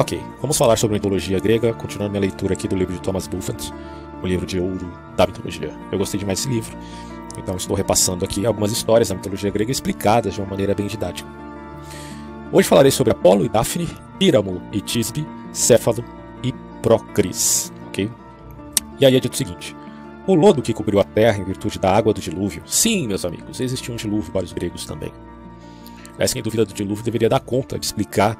Ok, vamos falar sobre mitologia grega, continuando minha leitura aqui do livro de Thomas Buffett, o livro de ouro da mitologia. Eu gostei demais desse livro, então estou repassando aqui algumas histórias da mitologia grega explicadas de uma maneira bem didática. Hoje falarei sobre Apolo e Daphne, Píramo e Tisbe, Céfalo e Procris. Ok? E aí é dito o seguinte: o lodo que cobriu a terra em virtude da água do dilúvio. Sim, meus amigos, existiu um dilúvio para os gregos também. Sem dúvida, do dilúvio deveria dar conta de explicar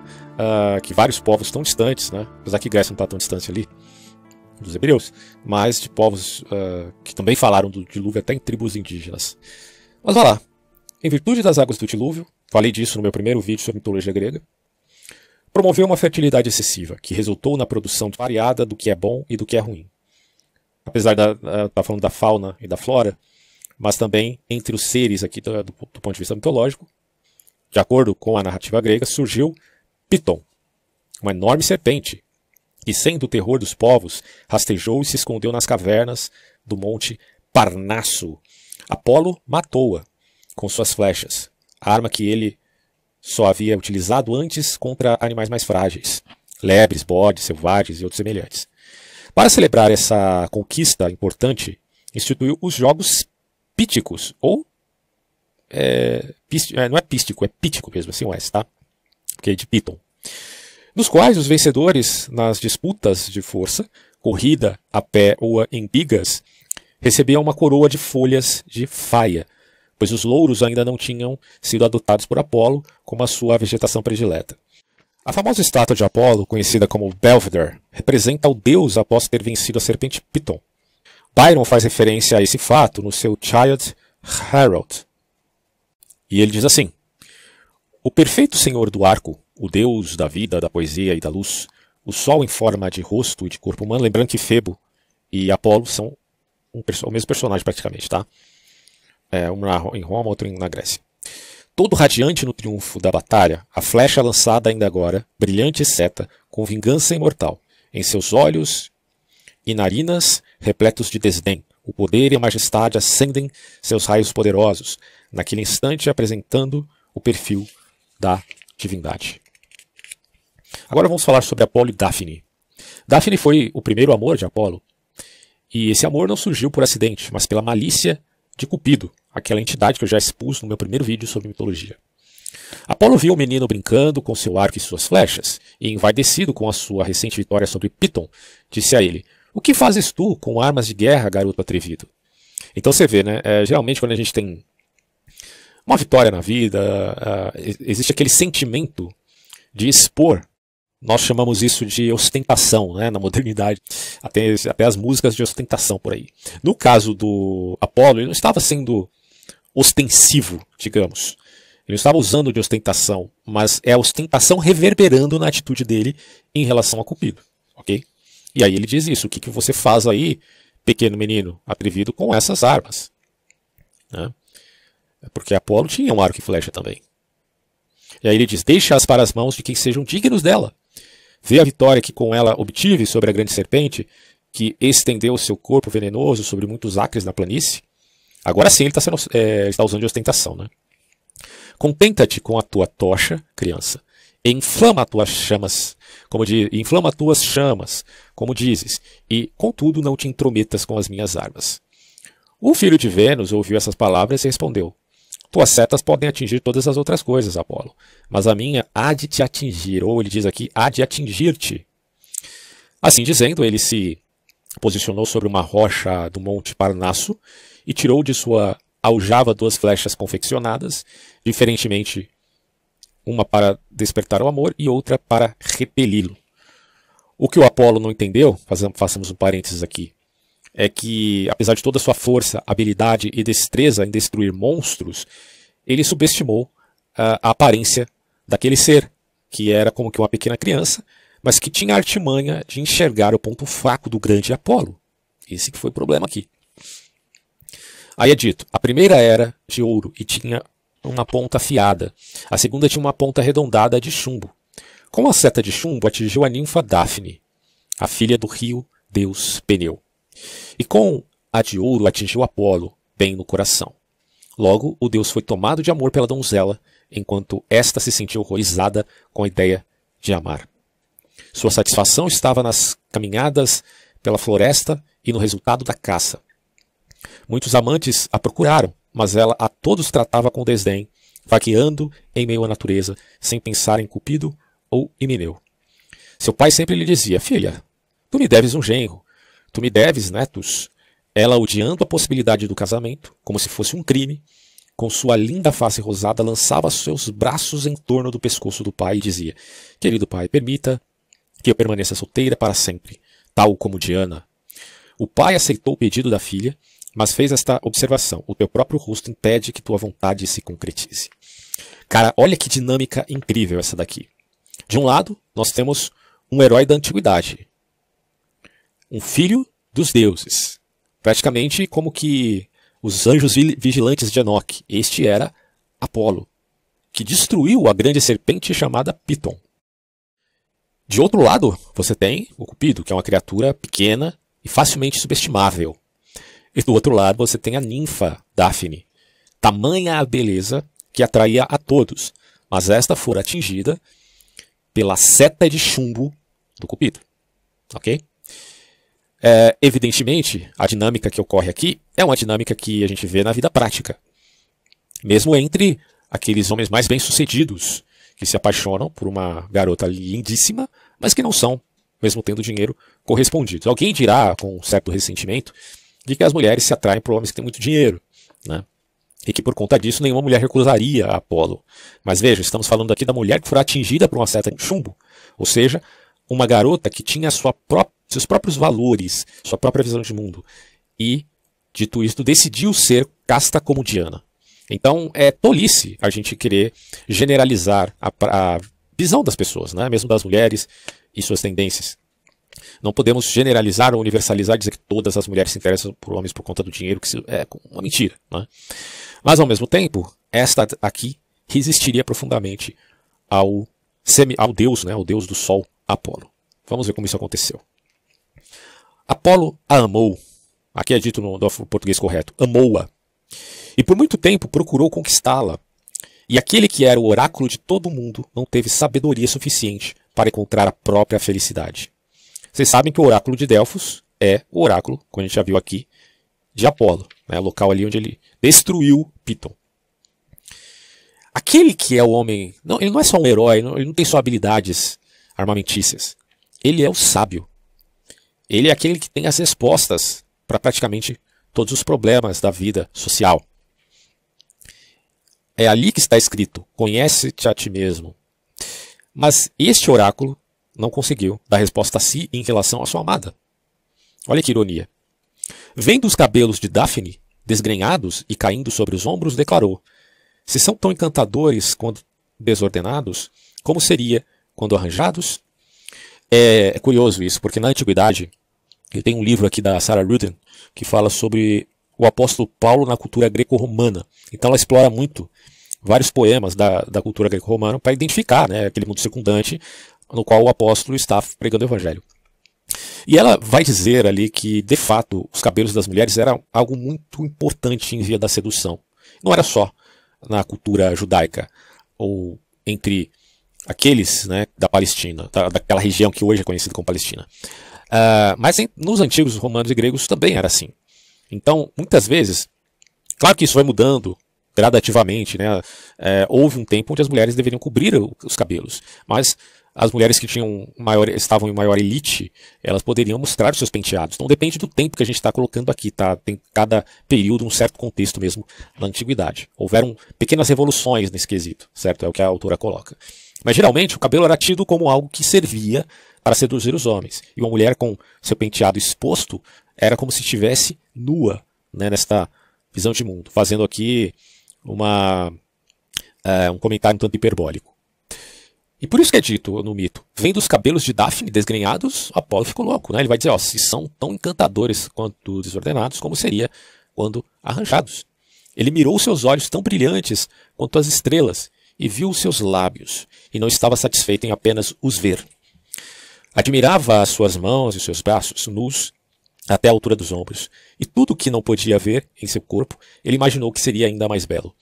que vários povos tão distantes, né? Apesar que Grécia não está tão distante ali, dos hebreus, mas de povos que também falaram do dilúvio até em tribos indígenas. Mas vá lá. Em virtude das águas do dilúvio, falei disso no meu primeiro vídeo sobre mitologia grega, promoveu uma fertilidade excessiva, que resultou na produção variada do que é bom e do que é ruim. Apesar de estar falando da fauna e da flora, mas também entre os seres aqui do ponto de vista mitológico, de acordo com a narrativa grega, surgiu Piton, uma enorme serpente, que, sendo o terror dos povos, rastejou e se escondeu nas cavernas do monte Parnasso. Apolo matou-a com suas flechas, a arma que ele só havia utilizado antes contra animais mais frágeis, lebres, bodes, selvagens e outros semelhantes. Para celebrar essa conquista importante, instituiu os Jogos Píticos, ou não é pístico, é pítico mesmo, assim o S, tá? Porque é de Piton. Nos quais os vencedores nas disputas de força, corrida a pé ou em bigas, recebiam uma coroa de folhas de faia, pois os louros ainda não tinham sido adotados por Apolo como a sua vegetação predileta. A famosa estátua de Apolo, conhecida como Belvedere, representa o deus após ter vencido a serpente Piton. Byron faz referência a esse fato no seu Childe Harold. E ele diz assim: o perfeito senhor do arco, o deus da vida, da poesia e da luz, o sol em forma de rosto e de corpo humano, lembrando que Febo e Apolo são o mesmo personagem praticamente, tá? Um em Roma, outro na Grécia. Todo radiante no triunfo da batalha, a flecha lançada ainda agora, brilhante seta, com vingança imortal, em seus olhos e narinas repletos de desdém, o poder e a majestade acendem seus raios poderosos, naquele instante apresentando o perfil da divindade. Agora vamos falar sobre Apolo e Daphne. Daphne foi o primeiro amor de Apolo, e esse amor não surgiu por acidente, mas pela malícia de Cupido, aquela entidade que eu já expus no meu primeiro vídeo sobre mitologia. Apolo viu o menino brincando com seu arco e suas flechas, e envaidecido com a sua recente vitória sobre Piton, disse a ele: o que fazes tu com armas de guerra, garoto atrevido? Então você vê, né? Geralmente quando a gente tem uma vitória na vida, existe aquele sentimento de expor. Nós chamamos isso de ostentação, né, na modernidade. Até as músicas de ostentação por aí. No caso do Apolo, ele não estava sendo ostensivo, digamos. Ele não estava usando de ostentação, mas é a ostentação reverberando na atitude dele em relação a Cupido. Ok? E aí ele diz isso: o que você faz aí, pequeno menino atrevido, com essas armas? Né? Porque Apolo tinha um arco e flecha também. E aí ele diz: deixa-as para as mãos de quem sejam dignos dela. Vê a vitória que com ela obtive sobre a grande serpente, que estendeu o seu corpo venenoso sobre muitos acres na planície. Agora sim ele está usando de ostentação, né? Contenta-te com a tua tocha, criança, e inflama as tuas chamas, como dizes, e contudo não te intrometas com as minhas armas. O filho de Vênus ouviu essas palavras e respondeu: tuas setas podem atingir todas as outras coisas, Apolo, mas a minha há de te atingir, ou ele diz aqui, há de atingir-te. Assim dizendo, ele se posicionou sobre uma rocha do monte Parnasso e tirou de sua aljava 2 flechas confeccionadas, diferentemente, uma para despertar o amor e outra para repeli-lo. O que o Apolo não entendeu, façamos um parênteses aqui, é que, apesar de toda a sua força, habilidade e destreza em destruir monstros, ele subestimou a aparência daquele ser, que era como que uma pequena criança, mas que tinha a artimanha de enxergar o ponto fraco do grande Apolo. Esse que foi o problema aqui. Aí é dito: a primeira era de ouro e tinha uma ponta afiada. A segunda tinha uma ponta arredondada de chumbo. Com a seta de chumbo atingiu a ninfa Daphne, a filha do rio deus Peneu. E com a de ouro atingiu Apolo, bem no coração. Logo, o deus foi tomado de amor pela donzela, enquanto esta se sentiu horrorizada com a ideia de amar. Sua satisfação estava nas caminhadas pela floresta e no resultado da caça. Muitos amantes a procuraram, mas ela a todos tratava com desdém, vagueando em meio à natureza, sem pensar em Cupido ou Himeneu. Seu pai sempre lhe dizia: filha, tu me deves um genro, tu me deves netos. Ela, odiando a possibilidade do casamento, como se fosse um crime, com sua linda face rosada, lançava seus braços em torno do pescoço do pai e dizia: querido pai, permita que eu permaneça solteira para sempre, tal como Diana. O pai aceitou o pedido da filha, mas fez esta observação: o teu próprio rosto impede que tua vontade se concretize. Cara, olha que dinâmica incrível essa daqui. De um lado, nós temos um herói da antiguidade, um filho dos deuses, praticamente como que os anjos vigilantes de Enoque. Este era Apolo, que destruiu a grande serpente chamada Piton. De outro lado, você tem o Cupido, que é uma criatura pequena e facilmente subestimável. E do outro lado, você tem a ninfa Dáfne, tamanha a beleza que atraía a todos, mas esta fora atingida pela seta de chumbo do Cupido. Ok? Evidentemente, a dinâmica que ocorre aqui é uma dinâmica que a gente vê na vida prática. Mesmo entre aqueles homens mais bem-sucedidos que se apaixonam por uma garota lindíssima, mas que não são, mesmo tendo dinheiro, correspondidos. Alguém dirá, com um certo ressentimento, de que as mulheres se atraem por homens que têm muito dinheiro, né? E que por conta disso nenhuma mulher recusaria a Apolo. Mas veja, estamos falando aqui da mulher que foi atingida por uma seta de chumbo. Ou seja, uma garota que tinha seus próprios valores, sua própria visão de mundo. E, dito isto, decidiu ser casta como Diana. Então é tolice a gente querer generalizar a visão das pessoas, né? Mesmo das mulheres e suas tendências. Não podemos generalizar ou universalizar e dizer que todas as mulheres se interessam por homens por conta do dinheiro, que é uma mentira, né? Mas ao mesmo tempo, esta aqui resistiria profundamente ao deus, né? Ao deus do sol, Apolo. Vamos ver como isso aconteceu. Apolo a amou. Aqui é dito no português correto. Amou-a. E por muito tempo procurou conquistá-la. E aquele que era o oráculo de todo mundo não teve sabedoria suficiente para encontrar a própria felicidade. Vocês sabem que o oráculo de Delfos é o oráculo, como a gente já viu aqui, de Apolo, né? O local ali onde ele destruiu Piton. Aquele que é o homem, não, ele não é só um herói, ele não tem só habilidades armamentícias. Ele é o sábio. Ele é aquele que tem as respostas para praticamente todos os problemas da vida social. É ali que está escrito: conhece-te a ti mesmo. Mas este oráculo não conseguiu dar resposta a si em relação à sua amada. Olha que ironia. Vendo os cabelos de Dáfne desgrenhados e caindo sobre os ombros, declarou: se são tão encantadores quando desordenados, como seria quando arranjados? É curioso isso, porque na antiguidade, eu tenho um livro aqui da Sarah Ruden que fala sobre o apóstolo Paulo na cultura greco-romana. Então ela explora muito vários poemas da cultura greco-romana para identificar, né, aquele mundo circundante no qual o apóstolo está pregando o evangelho. E ela vai dizer ali que, de fato, os cabelos das mulheres eram algo muito importante em via da sedução. Não era só na cultura judaica ou entre aqueles, né, da Palestina, daquela região que hoje é conhecida como Palestina. Mas nos antigos romanos e gregos também era assim. Então, muitas vezes, claro que isso vai mudando gradativamente, né? Houve um tempo onde as mulheres deveriam cobrir os cabelos, mas as mulheres que estavam em maior elite, elas poderiam mostrar os seus penteados. Então depende do tempo que a gente está colocando aqui, tá? Tem cada período um certo contexto mesmo na antiguidade. Houveram pequenas revoluções nesse quesito, certo? É o que a autora coloca. Mas geralmente o cabelo era tido como algo que servia para seduzir os homens. E uma mulher com seu penteado exposto era como se estivesse nua, né, nesta visão de mundo. Fazendo aqui um comentário um tanto hiperbólico. E por isso que é dito no mito: vendo os cabelos de Dáfne desgrenhados, Apolo ficou louco, né? Ele vai dizer: ó, se são tão encantadores quanto desordenados, como seria quando arranjados. Ele mirou seus olhos tão brilhantes quanto as estrelas e viu os seus lábios, e não estava satisfeito em apenas os ver. Admirava as suas mãos e seus braços nus até a altura dos ombros, e tudo que não podia ver em seu corpo, ele imaginou que seria ainda mais belo.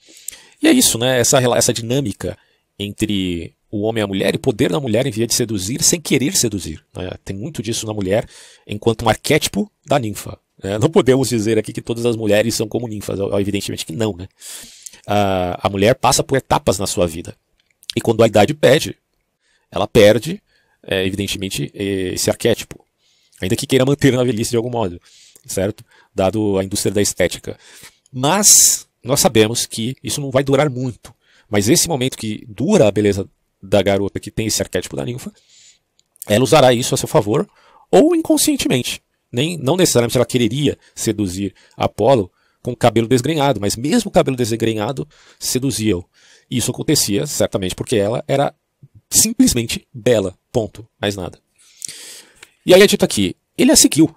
E é isso, né? Essa dinâmica entre o homem e a mulher, e poder da mulher em via de seduzir sem querer seduzir. Né? Tem muito disso na mulher enquanto um arquétipo da ninfa. Né? Não podemos dizer aqui que todas as mulheres são como ninfas, evidentemente que não. Né? A mulher passa por etapas na sua vida. E quando a idade pede, ela perde, evidentemente, esse arquétipo. Ainda que queira manter na velhice de algum modo, certo? Dado a indústria da estética. Mas nós sabemos que isso não vai durar muito. Mas esse momento que dura a beleza da garota que tem esse arquétipo da ninfa, ela usará isso a seu favor, ou inconscientemente. Não necessariamente ela quereria seduzir Apolo com o cabelo desgrenhado, mas mesmo o cabelo desgrenhado seduzia-o. E isso acontecia certamente porque ela era simplesmente bela, ponto, mais nada. E aí é dito aqui, ele a seguiu,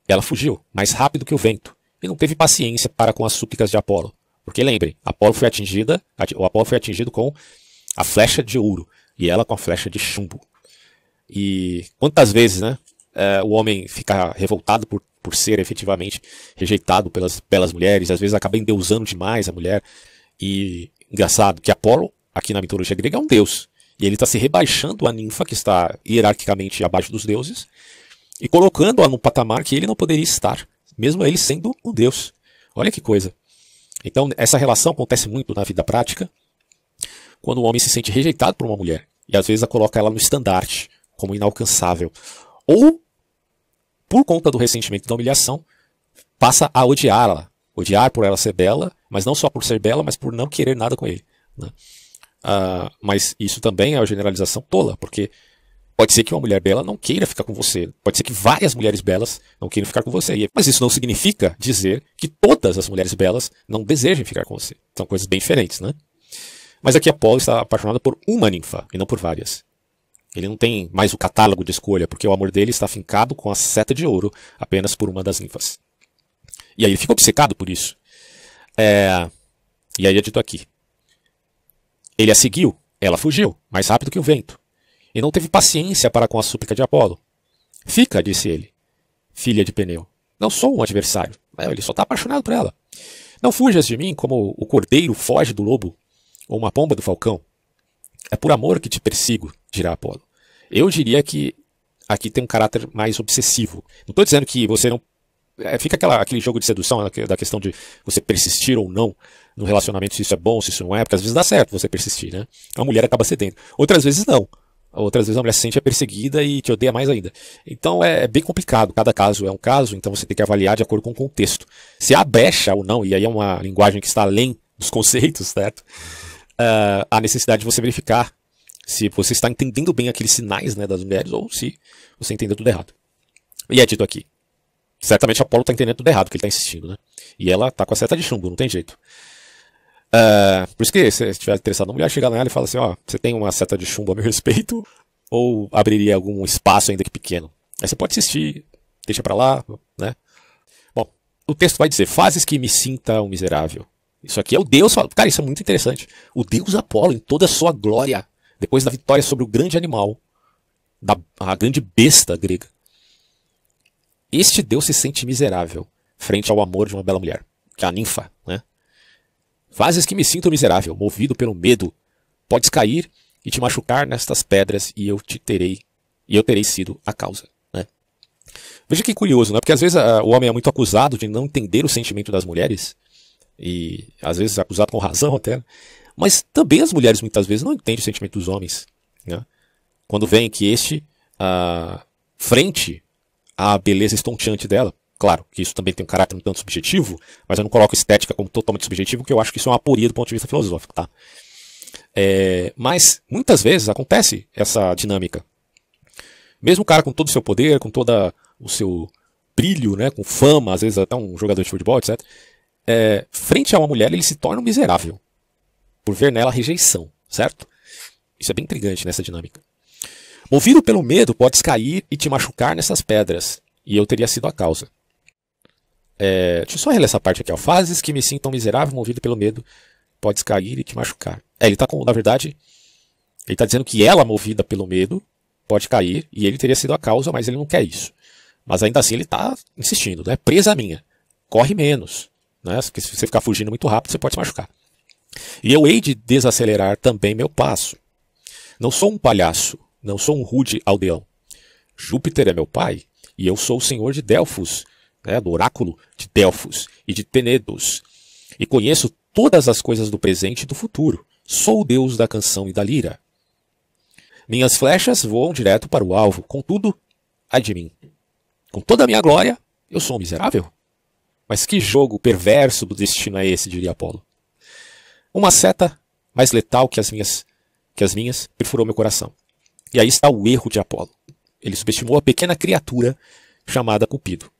ela fugiu, mais rápido que o vento, e não teve paciência para com as súplicas de Apolo. Porque lembrem, o Apolo foi atingido com a flecha de ouro, e ela com a flecha de chumbo. E quantas vezes, né, o homem fica revoltado por ser efetivamente rejeitado pelas belas mulheres, às vezes acaba endeusando demais a mulher. E engraçado que Apolo, aqui na mitologia grega, é um deus. E ele está se rebaixando a ninfa, que está hierarquicamente abaixo dos deuses, e colocando-a no patamar que ele não poderia estar, mesmo ele sendo um deus. Olha que coisa. Então, essa relação acontece muito na vida prática, quando o homem se sente rejeitado por uma mulher, e às vezes a coloca ela no estandarte, como inalcançável. Ou, por conta do ressentimento e da humilhação, passa a odiá-la. Odiar por ela ser bela, mas não só por ser bela, mas por não querer nada com ele. Né? Mas isso também é uma generalização tola, porque pode ser que uma mulher bela não queira ficar com você. Pode ser que várias mulheres belas não queiram ficar com você. Mas isso não significa dizer que todas as mulheres belas não desejem ficar com você. São coisas bem diferentes, né? Mas aqui Apolo está apaixonado por uma ninfa, e não por várias. Ele não tem mais o catálogo de escolha, porque o amor dele está fincado com a seta de ouro apenas por uma das ninfas. E aí ele fica obcecado por isso. E aí é dito aqui. Ele a seguiu, ela fugiu, mais rápido que o vento. E não teve paciência para com a súplica de Apolo. Fica, disse ele, filha de Peneu. Não sou um adversário. Ele só está apaixonado por ela. Não fujas de mim como o cordeiro foge do lobo, ou uma pomba do falcão. É por amor que te persigo, dirá Apolo. Eu diria que aqui tem um caráter mais obsessivo. Não estou dizendo que você não... Fica aquele jogo de sedução, da questão de você persistir ou não no relacionamento, se isso é bom, se isso não é, porque às vezes dá certo você persistir, né? A mulher acaba cedendo. Outras vezes não. Outras vezes a mulher se sente perseguida e te odeia mais ainda. Então é bem complicado, cada caso é um caso, então você tem que avaliar de acordo com o contexto. Se há brecha ou não, e aí é uma linguagem que está além dos conceitos, certo? A necessidade de você verificar se você está entendendo bem aqueles sinais, né, das mulheres ou se você entendeu tudo errado. E é dito aqui. Certamente Apolo está entendendo tudo errado que ele está insistindo, né? E ela está com a seta de chumbo, não tem jeito. Por isso que se você estiver interessado na mulher, chega nela e fala assim, você tem uma seta de chumbo a meu respeito? Ou abriria algum espaço ainda que pequeno? Aí você pode insistir, deixa pra lá, né? Bom, o texto vai dizer, fazes que me sinta um miserável. Isso aqui é o Deus, cara, isso é muito interessante. O Deus Apolo em toda a sua glória, depois da vitória sobre o grande animal, a grande besta grega. Este Deus se sente miserável frente ao amor de uma bela mulher, que é a ninfa, né? Fazes que me sinto miserável, movido pelo medo. Podes cair e te machucar nestas pedras e eu terei sido a causa, né? Veja que curioso, né? Porque às vezes o homem é muito acusado de não entender o sentimento das mulheres, e às vezes é acusado com razão até, mas também as mulheres muitas vezes não entendem o sentimento dos homens, né? Quando veem que frente à beleza estonteante dela, claro que isso também tem um caráter um tanto subjetivo, mas eu não coloco estética como totalmente subjetivo, porque eu acho que isso é uma aporia do ponto de vista filosófico, tá? Mas muitas vezes acontece essa dinâmica. Mesmo o cara com todo o seu poder, com todo o seu brilho, né, com fama, às vezes até um jogador de futebol, etc., frente a uma mulher ele se torna um miserável, por ver nela rejeição, certo? Isso é bem intrigante nessa dinâmica. Movido pelo medo, podes cair e te machucar nessas pedras, e eu teria sido a causa. Deixa eu só reler essa parte aqui. Fazes que me sintam miserável, movido pelo medo, podes cair e te machucar. Ele está na verdade, ele está dizendo que ela, movida pelo medo, pode cair, e ele teria sido a causa, mas ele não quer isso. Mas ainda assim ele está insistindo, né? Presa minha, corre menos, né? Porque se você ficar fugindo muito rápido, você pode se machucar. E eu hei de desacelerar também meu passo. Não sou um palhaço, não sou um rude aldeão. Júpiter é meu pai, e eu sou o senhor de Delfos, né, do oráculo de Delfos e de Tenedos. E conheço todas as coisas do presente e do futuro. Sou o deus da canção e da lira. Minhas flechas voam direto para o alvo, contudo, ai de mim. Com toda a minha glória, eu sou um miserável. Mas que jogo perverso do destino é esse, diria Apolo. Uma seta mais letal que as minhas perfurou meu coração. E aí está o erro de Apolo. Ele subestimou a pequena criatura chamada Cupido,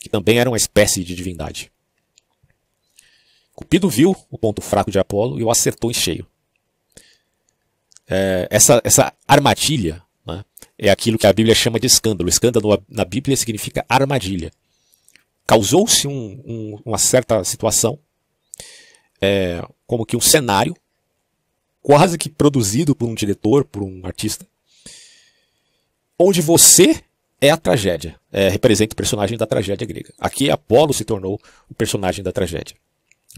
que também era uma espécie de divindade. Cupido viu o ponto fraco de Apolo e o acertou em cheio. Essa armadilha, né, é aquilo que a Bíblia chama de escândalo. Escândalo na Bíblia significa armadilha. Causou-se uma certa situação, como que um cenário, quase que produzido por um diretor, por um artista, onde você é a tragédia, representa o personagem da tragédia grega. Aqui Apolo se tornou o personagem da tragédia,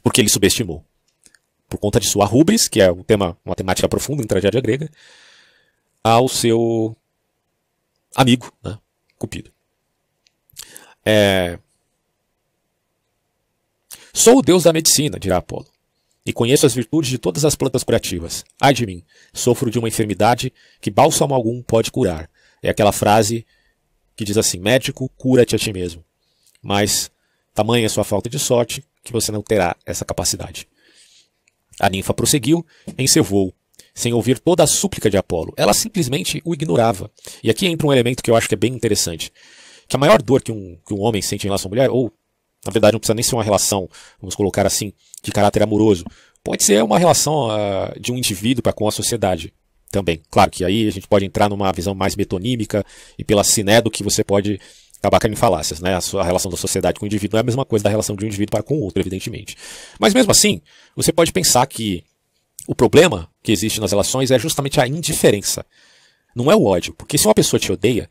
porque ele subestimou. Por conta de sua rubris, que é uma temática profunda em tragédia grega, ao seu amigo, né, Cupido. Sou o deus da medicina, dirá Apolo, e conheço as virtudes de todas as plantas curativas. Ai de mim, sofro de uma enfermidade que bálsamo algum pode curar. É aquela frase que diz assim: médico, cura-te a ti mesmo. Mas tamanha é sua falta de sorte que você não terá essa capacidade. A ninfa prosseguiu em seu voo, sem ouvir toda a súplica de Apolo. Ela simplesmente o ignorava. E aqui entra um elemento que eu acho que é bem interessante. Que a maior dor que um homem sente em relação à mulher, ou na verdade não precisa nem ser uma relação, vamos colocar assim, de caráter amoroso, pode ser uma relação de um indivíduo para com a sociedade também. Claro que aí a gente pode entrar numa visão mais metonímica e pela sinédo que você pode acabar caindo em falácias, né? A relação da sociedade com o indivíduo não é a mesma coisa da relação de um indivíduo para com o outro, evidentemente. Mas mesmo assim, você pode pensar que o problema que existe nas relações é justamente a indiferença. Não é o ódio, porque se uma pessoa te odeia,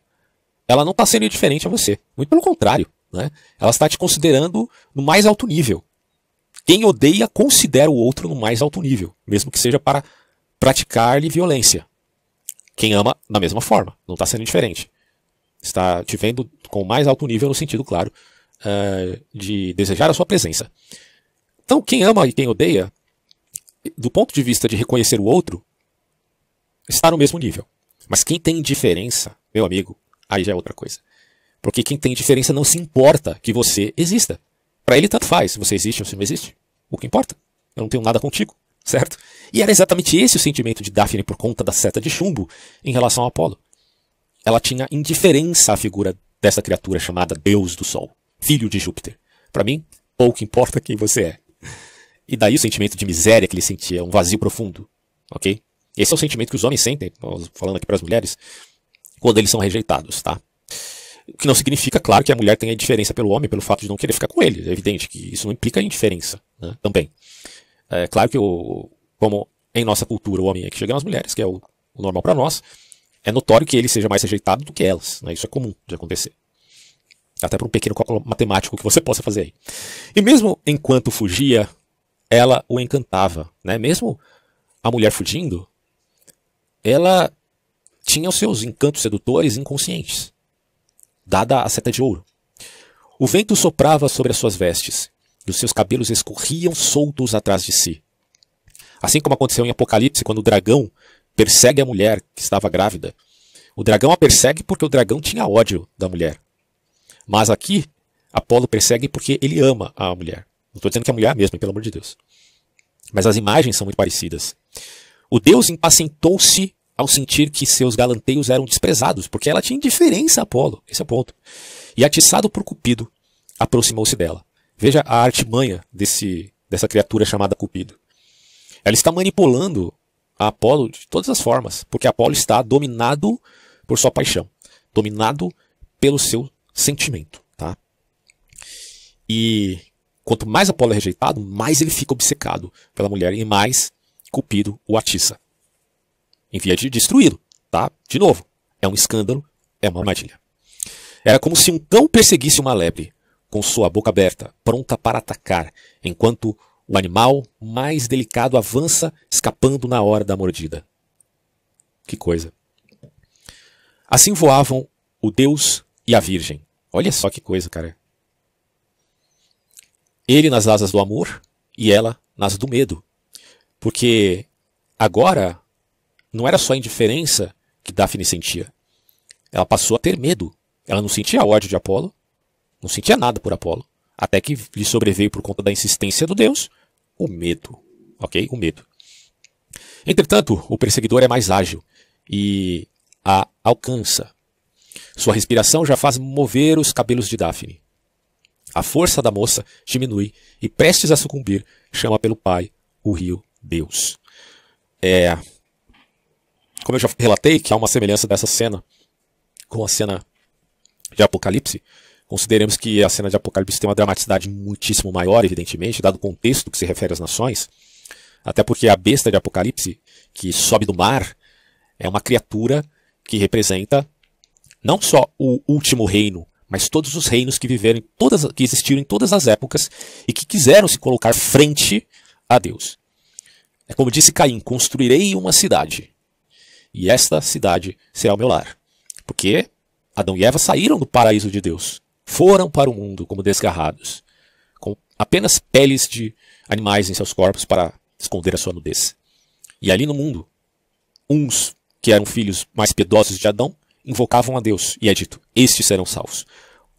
ela não está sendo indiferente a você. Muito pelo contrário, né? Ela está te considerando no mais alto nível. Quem odeia considera o outro no mais alto nível, mesmo que seja para praticar-lhe violência. Quem ama, da mesma forma, não está sendo indiferente. Está te vendo com o mais alto nível no sentido, claro, de desejar a sua presença. Então, quem ama e quem odeia, do ponto de vista de reconhecer o outro, está no mesmo nível. Mas quem tem indiferença, meu amigo, aí já é outra coisa. Porque quem tem indiferença não se importa que você exista. Para ele tanto faz se você existe ou se não existe. O que importa? Eu não tenho nada contigo, certo? E era exatamente esse o sentimento de Dáfne por conta da seta de chumbo em relação a Apolo. Ela tinha indiferença à figura dessa criatura chamada Deus do Sol, filho de Júpiter. Para mim, pouco importa quem você é. E daí o sentimento de miséria que ele sentia, um vazio profundo, ok? Esse é o sentimento que os homens sentem, falando aqui para as mulheres, quando eles são rejeitados, tá? O que não significa, claro, que a mulher tenha indiferença pelo homem, pelo fato de não querer ficar com ele. É evidente que isso não implica indiferença, né? Também. É claro que, como em nossa cultura o homem é que chega nas mulheres, que é o normal para nós, é notório que ele seja mais rejeitado do que elas, né? Isso é comum de acontecer. Até para um pequeno cálculo matemático que você possa fazer aí. E mesmo enquanto fugia, ela o encantava, né? Mesmo a mulher fugindo, ela tinha os seus encantos sedutores inconscientes, dada a seta de ouro. O vento soprava sobre as suas vestes, e os seus cabelos escorriam soltos atrás de si. Assim como aconteceu em Apocalipse, quando o dragão persegue a mulher que estava grávida. O dragão a persegue porque o dragão tinha ódio da mulher. Mas aqui, Apolo persegue porque ele ama a mulher. Não estou dizendo que a mulher é a mesma, pelo amor de Deus. Mas as imagens são muito parecidas. O deus impacientou-se ao sentir que seus galanteios eram desprezados, porque ela tinha indiferença a Apolo. Esse é o ponto. E atiçado por Cupido, aproximou-se dela. Veja a artimanha dessa criatura chamada Cupido. Ela está manipulando a Apolo de todas as formas, porque Apolo está dominado por sua paixão, dominado pelo seu sentimento, tá? E quanto mais Apolo é rejeitado, mais ele fica obcecado pela mulher e mais Cupido o atiça, em via de destruí-lo, tá? De novo, é um escândalo, é uma armadilha. Era como se um cão perseguisse uma lebre, com sua boca aberta, pronta para atacar, enquanto O animal mais delicado avança, escapando na hora da mordida. Que coisa. Assim voavam o Deus e a Virgem. Olha só que coisa, cara. Ele nas asas do amor e ela nas do medo. Porque agora não era só a indiferença que Dáfne sentia. Ela passou a ter medo. Ela não sentia ódio de Apolo, não sentia nada por Apolo, até que lhe sobreveio por conta da insistência do Deus, o medo. Ok? O medo. Entretanto, o perseguidor é mais ágil e a alcança. Sua respiração já faz mover os cabelos de Dáfne. A força da moça diminui e, prestes a sucumbir, chama pelo pai o rio Deus. Como eu já relatei, que há uma semelhança dessa cena com a cena de Apocalipse, consideremos que a cena de Apocalipse tem uma dramaticidade muitíssimo maior, evidentemente, dado o contexto que se refere às nações, até porque a besta de Apocalipse, que sobe do mar, é uma criatura que representa não só o último reino, mas todos os reinos que viveram, que existiram em todas as épocas e que quiseram se colocar frente a Deus. É como disse Caim: construirei uma cidade, e esta cidade será o meu lar. Porque Adão e Eva saíram do paraíso de Deus, foram para o mundo como desgarrados, com apenas peles de animais em seus corpos para esconder a sua nudez. E ali no mundo, uns que eram filhos mais piedosos de Adão, invocavam a Deus, e é dito: estes serão salvos.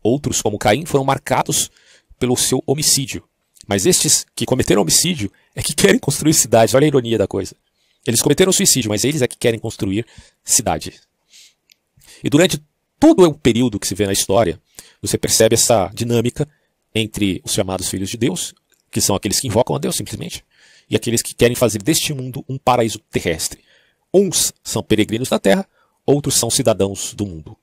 Outros, como Caim, foram marcados pelo seu homicídio. Mas estes que cometeram homicídio é que querem construir cidades. Olha a ironia da coisa. Eles cometeram suicídio, mas eles é que querem construir cidade. E durante todo o período que se vê na história, você percebe essa dinâmica entre os chamados filhos de Deus, que são aqueles que invocam a Deus simplesmente, e aqueles que querem fazer deste mundo um paraíso terrestre. Uns são peregrinos da terra, outros são cidadãos do mundo.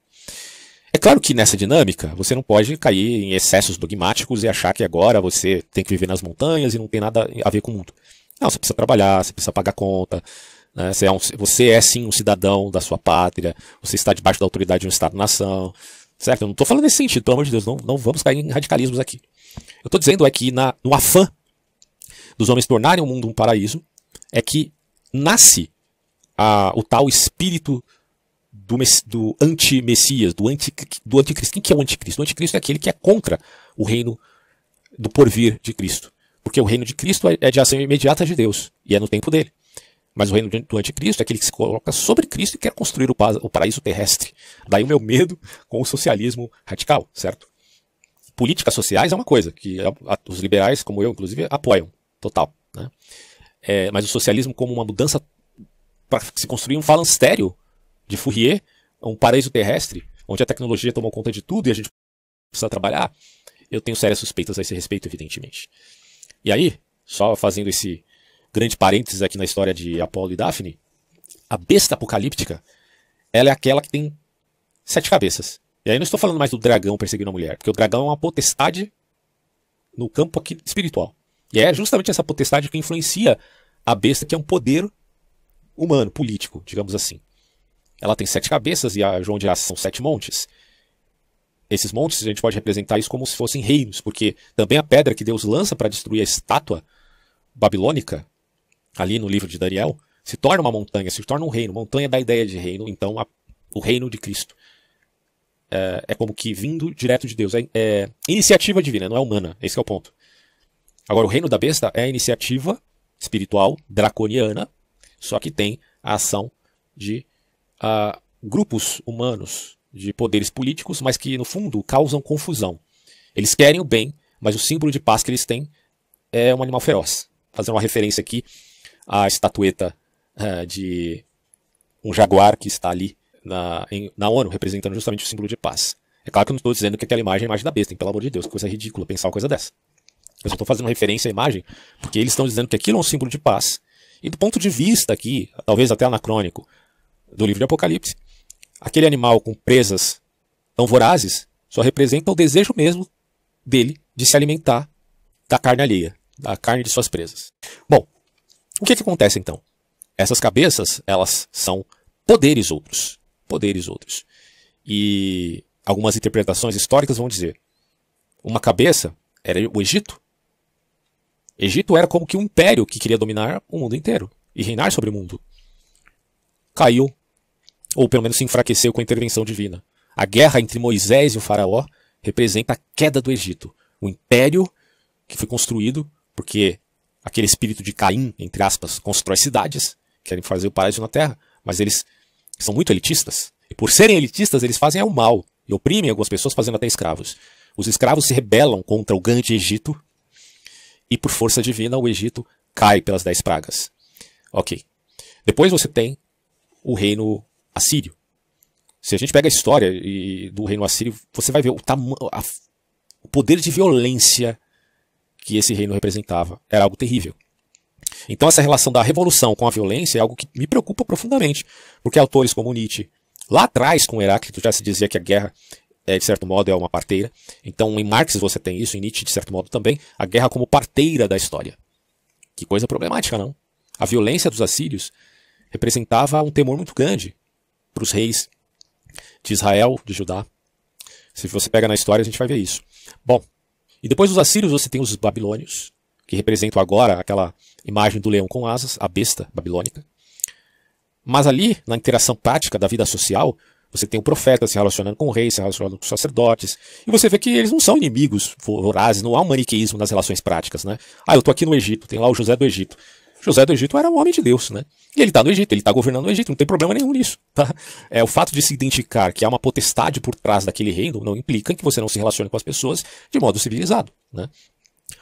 É claro que nessa dinâmica você não pode cair em excessos dogmáticos e achar que agora você tem que viver nas montanhas e não tem nada a ver com o mundo. Não, você precisa trabalhar, você precisa pagar conta, né? Você é sim um cidadão da sua pátria, você está debaixo da autoridade de um Estado-nação, certo? Eu não estou falando nesse sentido, pelo amor de Deus, não vamos cair em radicalismos aqui. Eu estou dizendo é que no afã dos homens tornarem o mundo um paraíso, é que nasce o tal espírito do anti-messias, do anticristo. Quem que é o anticristo? O anticristo é aquele que é contra o reino do porvir de Cristo. Porque o reino de Cristo é de ação imediata de Deus, e é no tempo dele. Mas o reino do anticristo é aquele que se coloca sobre Cristo e quer construir o paraíso terrestre. Daí o meu medo com o socialismo radical, certo? Políticas sociais é uma coisa que os liberais, como eu, inclusive, apoiam, total. Né? Mas o socialismo como uma mudança para se construir um falanstério de Fourier, um paraíso terrestre, onde a tecnologia tomou conta de tudo e a gente precisa trabalhar, eu tenho sérias suspeitas a esse respeito, evidentemente. E aí, só fazendo esse grande parênteses aqui na história de Apolo e Dáfne, a besta apocalíptica, ela é aquela que tem 7 cabeças. E aí não estou falando mais do dragão perseguindo a mulher, porque o dragão é uma potestade no campo aqui espiritual. E é justamente essa potestade que influencia a besta, que é um poder humano, político, digamos assim. Ela tem 7 cabeças e a João de Aço são 7 montes. Esses montes a gente pode representar isso como se fossem reinos, porque também a pedra que Deus lança para destruir a estátua babilônica, ali no livro de Daniel, se torna uma montanha, se torna um reino. Montanha dá a ideia de reino, então o reino de Cristo. É como que vindo direto de Deus. É iniciativa divina, não é humana. Esse é o ponto. Agora, o reino da besta é a iniciativa espiritual draconiana, só que tem a ação de grupos humanos, de poderes políticos, mas que no fundo causam confusão. Eles querem o bem, mas o símbolo de paz que eles têm é um animal feroz. Fazer uma referência aqui à estatueta de um jaguar que está ali na ONU, representando justamente o símbolo de paz. É claro que eu não estou dizendo que aquela imagem é a imagem da besta, hein? Pelo amor de Deus, que coisa ridícula pensar uma coisa dessa. Eu só estou fazendo referência à imagem porque eles estão dizendo que aquilo é um símbolo de paz. E do ponto de vista aqui, talvez até anacrônico, do livro de Apocalipse, aquele animal com presas tão vorazes só representa o desejo mesmo dele de se alimentar da carne alheia, da carne de suas presas. Bom, o que acontece então? Essas cabeças, elas são poderes outros. Poderes outros. E algumas interpretações históricas vão dizer: uma cabeça era o Egito. Egito era como que um império que queria dominar o mundo inteiro e reinar sobre o mundo. Caiu, ou pelo menos se enfraqueceu com a intervenção divina. A guerra entre Moisés e o faraó representa a queda do Egito. O império que foi construído porque aquele espírito de Caim, entre aspas, constrói cidades, querem fazer o paraíso na terra, mas eles são muito elitistas. E por serem elitistas, eles fazem o mal e oprimem algumas pessoas, fazendo até escravos. Os escravos se rebelam contra o grande Egito e por força divina o Egito cai pelas 10 pragas. Ok. Depois você tem o reino assírio. Se a gente pega a história do reino assírio, você vai ver o poder de violência que esse reino representava. Era algo terrível. Então essa relação da revolução com a violência é algo que me preocupa profundamente, porque autores como Nietzsche, lá atrás com Heráclito já se dizia que a guerra, de certo modo, é uma parteira. Então em Marx você tem isso, em Nietzsche de certo modo também, a guerra como parteira da história. Que coisa problemática, não? A violência dos assírios representava um temor muito grande para os reis de Israel, de Judá. Se você pega na história, a gente vai ver isso. Bom, e depois dos assírios você tem os babilônios, que representam agora aquela imagem do leão com asas, a besta babilônica. Mas ali, na interação prática da vida social, você tem o profeta se relacionando com o rei, se relacionando com os sacerdotes, e você vê que eles não são inimigos vorazes, não há um maniqueísmo nas relações práticas, né? Ah, eu estou aqui no Egito, tem lá o José do Egito. José do Egito era um homem de Deus, né? E ele está no Egito, ele está governando o Egito, não tem problema nenhum nisso, tá? O fato de se identificar que há uma potestade por trás daquele reino não implica que você não se relacione com as pessoas de modo civilizado, né?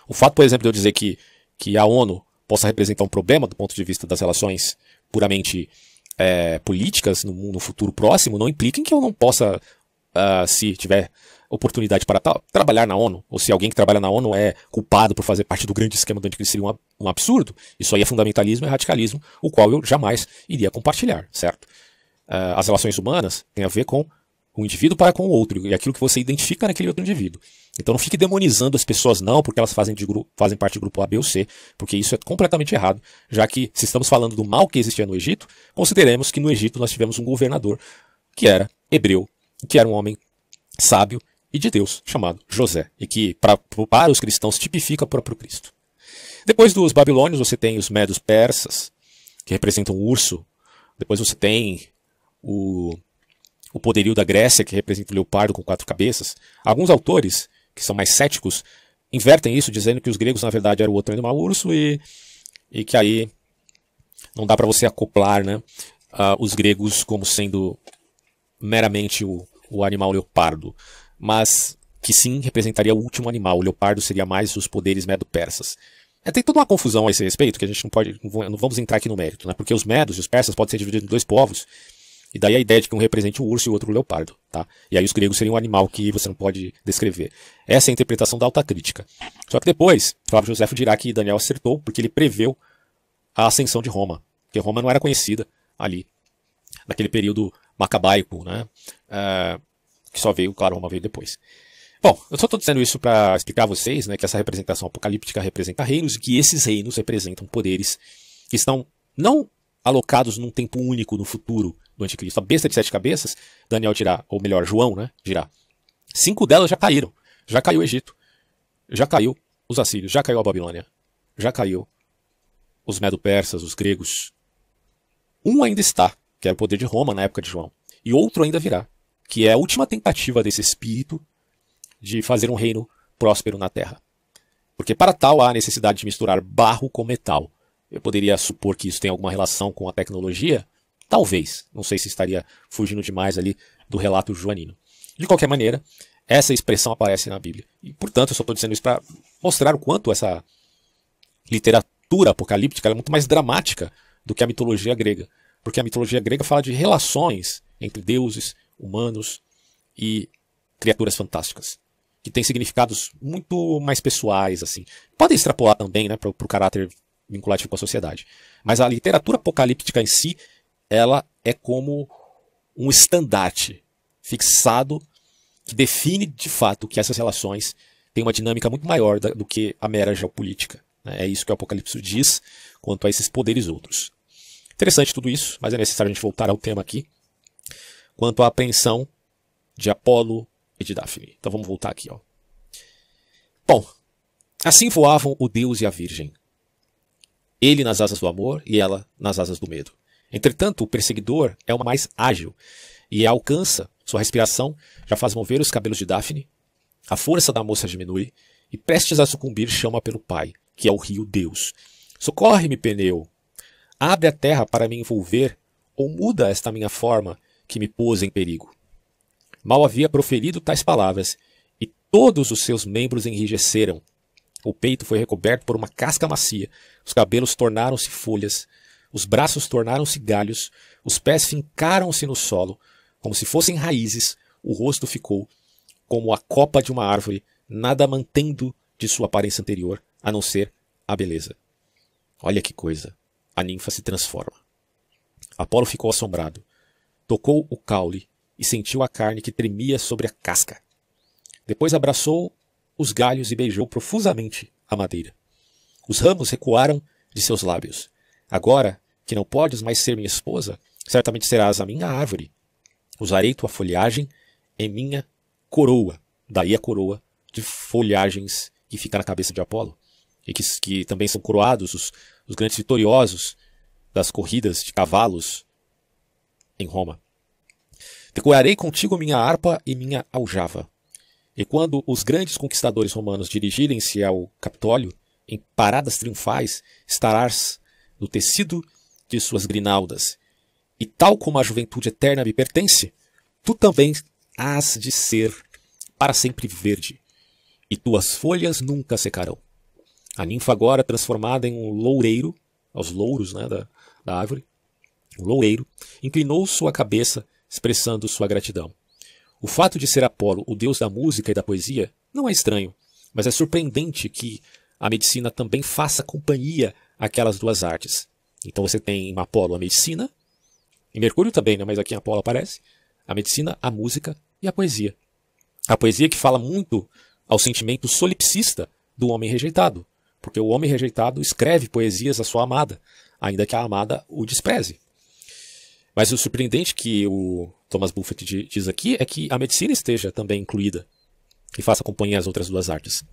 O fato, por exemplo, de eu dizer que a ONU possa representar um problema do ponto de vista das relações puramente políticas no futuro próximo não implica em que eu não possa, se tiver oportunidade para trabalhar na ONU, ou se alguém que trabalha na ONU é culpado por fazer parte do grande esquema do anticristo, seria um absurdo. Isso aí é fundamentalismo e radicalismo, o qual eu jamais iria compartilhar, certo? As relações humanas têm a ver com o indivíduo para com o outro, e aquilo que você identifica naquele outro indivíduo. Então não fique demonizando as pessoas não, porque elas fazem parte de grupo A, B ou C, porque isso é completamente errado, já que se estamos falando do mal que existia no Egito, consideremos que no Egito nós tivemos um governador que era hebreu, que era um homem sábio e de Deus, chamado José, e que para os cristãos tipifica o próprio Cristo. Depois dos babilônios você tem os medos persas, que representam o urso. Depois você tem o poderio da Grécia, que representa o leopardo com 4 cabeças. Alguns autores, que são mais céticos, invertem isso, dizendo que os gregos na verdade eram o outro animal, o urso, e que aí não dá para você acoplar, né, os gregos como sendo meramente o animal leopardo, mas que sim representaria o último animal. O leopardo seria mais os poderes medo-persas. Tem toda uma confusão a esse respeito, que a gente não vamos entrar aqui no mérito, né? Porque os medos e os persas podem ser divididos em 2 povos, e daí a ideia de que um represente o urso e o outro o leopardo, tá? E aí os gregos seriam um animal que você não pode descrever. Essa é a interpretação da alta crítica. Só que depois, Flávio Josefo dirá que Daniel acertou, porque ele preveu a ascensão de Roma, porque Roma não era conhecida ali, naquele período macabaico, né? Que só veio, claro, Roma veio depois. Bom, eu só estou dizendo isso para explicar a vocês, né, que essa representação apocalíptica representa reinos e que esses reinos representam poderes que estão não alocados num tempo único no futuro do anticristo. A besta de 7 cabeças, Daniel dirá, ou melhor, João, né, dirá, 5 delas já caíram. Já caiu o Egito, já caiu os assírios, já caiu a Babilônia, já caiu os medo-persas, os gregos. Um ainda está, que era o poder de Roma na época de João, e outro ainda virá, que é a última tentativa desse espírito de fazer um reino próspero na terra. Porque para tal há a necessidade de misturar barro com metal. Eu poderia supor que isso tem alguma relação com a tecnologia? Talvez. Não sei se estaria fugindo demais ali do relato joanino. De qualquer maneira, essa expressão aparece na Bíblia. E, portanto, eu só estou dizendo isso para mostrar o quanto essa literatura apocalíptica é muito mais dramática do que a mitologia grega. Porque a mitologia grega fala de relações entre deuses, humanos e criaturas fantásticas, que têm significados muito mais pessoais, assim. Podem extrapolar também, né, para o caráter vinculativo com a sociedade. Mas a literatura apocalíptica em si, ela é como um estandarte fixado que define de fato que essas relações têm uma dinâmica muito maior do que a mera geopolítica. É isso que o Apocalipse diz quanto a esses poderes outros. Interessante tudo isso, mas é necessário a gente voltar ao tema aqui, quanto à apreensão de Apolo e de Daphne. Então vamos voltar aqui, ó. Bom, Assim voavam o Deus e a Virgem, ele nas asas do amor e ela nas asas do medo. Entretanto, o perseguidor é o mais ágil e alcança, sua respiração já faz mover os cabelos de Daphne, a força da moça diminui e prestes a sucumbir chama pelo pai, que é o rio Deus. Socorre-me, Peneu, abre a terra para me envolver ou muda esta minha forma que me pôs em perigo. Mal havia proferido tais palavras e todos os seus membros enrijeceram. O peito foi recoberto por uma casca macia, os cabelos tornaram-se folhas, os braços tornaram-se galhos, os pés fincaram-se no solo, como se fossem raízes, o rosto ficou como a copa de uma árvore, nada mantendo de sua aparência anterior, a não ser a beleza. Olha que coisa, a ninfa se transforma. Apolo ficou assombrado, tocou o caule e sentiu a carne que tremia sobre a casca. Depois abraçou os galhos e beijou profusamente a madeira. Os ramos recuaram de seus lábios. Agora que não podes mais ser minha esposa, certamente serás a minha árvore. Usarei tua folhagem em minha coroa. Daí a coroa de folhagens que fica na cabeça de Apolo. E que também são coroados os grandes vitoriosos das corridas de cavalos em Roma. Decorarei contigo minha harpa e minha aljava. E quando os grandes conquistadores romanos dirigirem-se ao Capitólio, em paradas triunfais, estarás no tecido de suas grinaldas. E tal como a juventude eterna me pertence, tu também hás de ser para sempre verde, e tuas folhas nunca secarão. A ninfa agora transformada em um loureiro, aos louros, né, da árvore, um loureiro, inclinou sua cabeça, expressando sua gratidão. O fato de ser Apolo o deus da música e da poesia não é estranho, mas é surpreendente que a medicina também faça companhia àquelas duas artes. Então você tem em Apolo a medicina, em Mercúrio também, né, mas aqui em Apolo aparece, a medicina, a música e a poesia. A poesia que fala muito ao sentimento solipsista do homem rejeitado, porque o homem rejeitado escreve poesias à sua amada, ainda que a amada o despreze. Mas o surpreendente que o Thomas Buffett diz aqui é que a medicina esteja também incluída e faça companhia às outras duas artes.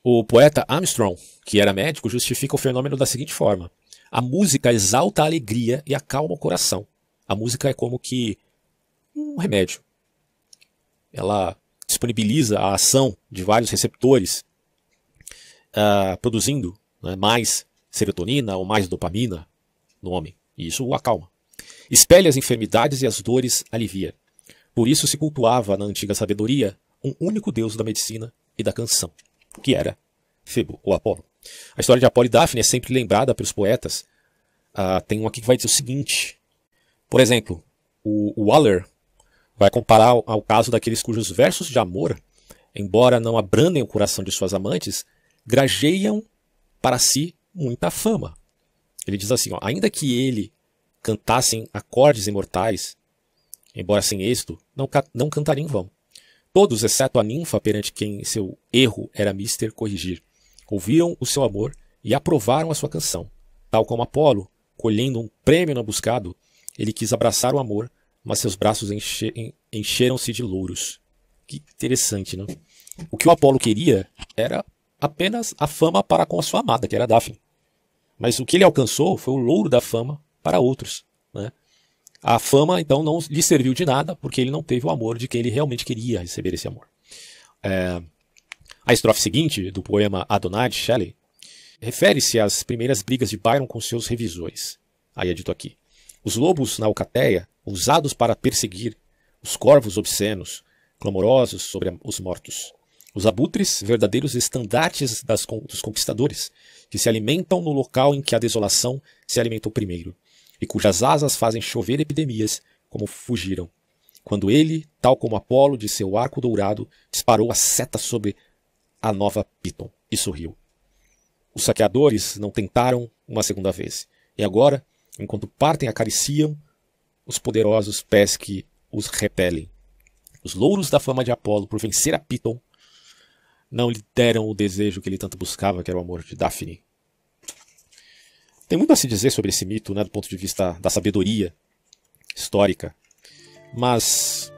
O poeta Armstrong, que era médico, justifica o fenômeno da seguinte forma: a música exalta a alegria e acalma o coração. A música é como que um remédio. Ela disponibiliza a ação de vários receptores, produzindo, né, mais serotonina ou mais dopamina no homem. E isso o acalma. Espelha as enfermidades e as dores alivia. Por isso se cultuava na antiga sabedoria um único deus da medicina e da canção, que era Febo, ou Apolo. A história de Apolo e Daphne é sempre lembrada pelos poetas. Tem um aqui que vai dizer o seguinte. Por exemplo, o Waller vai comparar ao caso daqueles cujos versos de amor, embora não abrandem o coração de suas amantes, grajeiam para si muita fama. Ele diz assim, ainda que ele cantassem acordes imortais, embora sem êxito, não cantaria em vão. Todos, exceto a ninfa perante quem seu erro era mister corrigir, ouviram o seu amor e aprovaram a sua canção. Tal como Apolo, colhendo um prêmio no buscado, ele quis abraçar o amor, mas seus braços encheram-se de louros. Que interessante, não? O que o Apolo queria era apenas a fama para com a sua amada, que era Daphne. Mas o que ele alcançou foi o louro da fama para outros, né? A fama, então, não lhe serviu de nada, porque ele não teve o amor de quem ele realmente queria receber esse amor. A estrofe seguinte, do poema Adonai, de Shelley, refere-se às primeiras brigas de Byron com seus revisores. Aí é dito aqui. Os lobos na alcateia, usados para perseguir, os corvos obscenos, clamorosos sobre os mortos. Os abutres, verdadeiros estandartes dos conquistadores, que se alimentam no local em que a desolação se alimentou primeiro, e cujas asas fazem chover epidemias, como fugiram. Quando ele, tal como Apolo de seu arco dourado, disparou a seta sobre a nova Piton, e sorriu. Os saqueadores não tentaram uma segunda vez, e agora, enquanto partem, acariciam os poderosos pés que os repelem. Os louros da fama de Apolo por vencer a Piton não lhe deram o desejo que ele tanto buscava, que era o amor de Daphne. Tem muito a se dizer sobre esse mito, né, do ponto de vista da sabedoria histórica, mas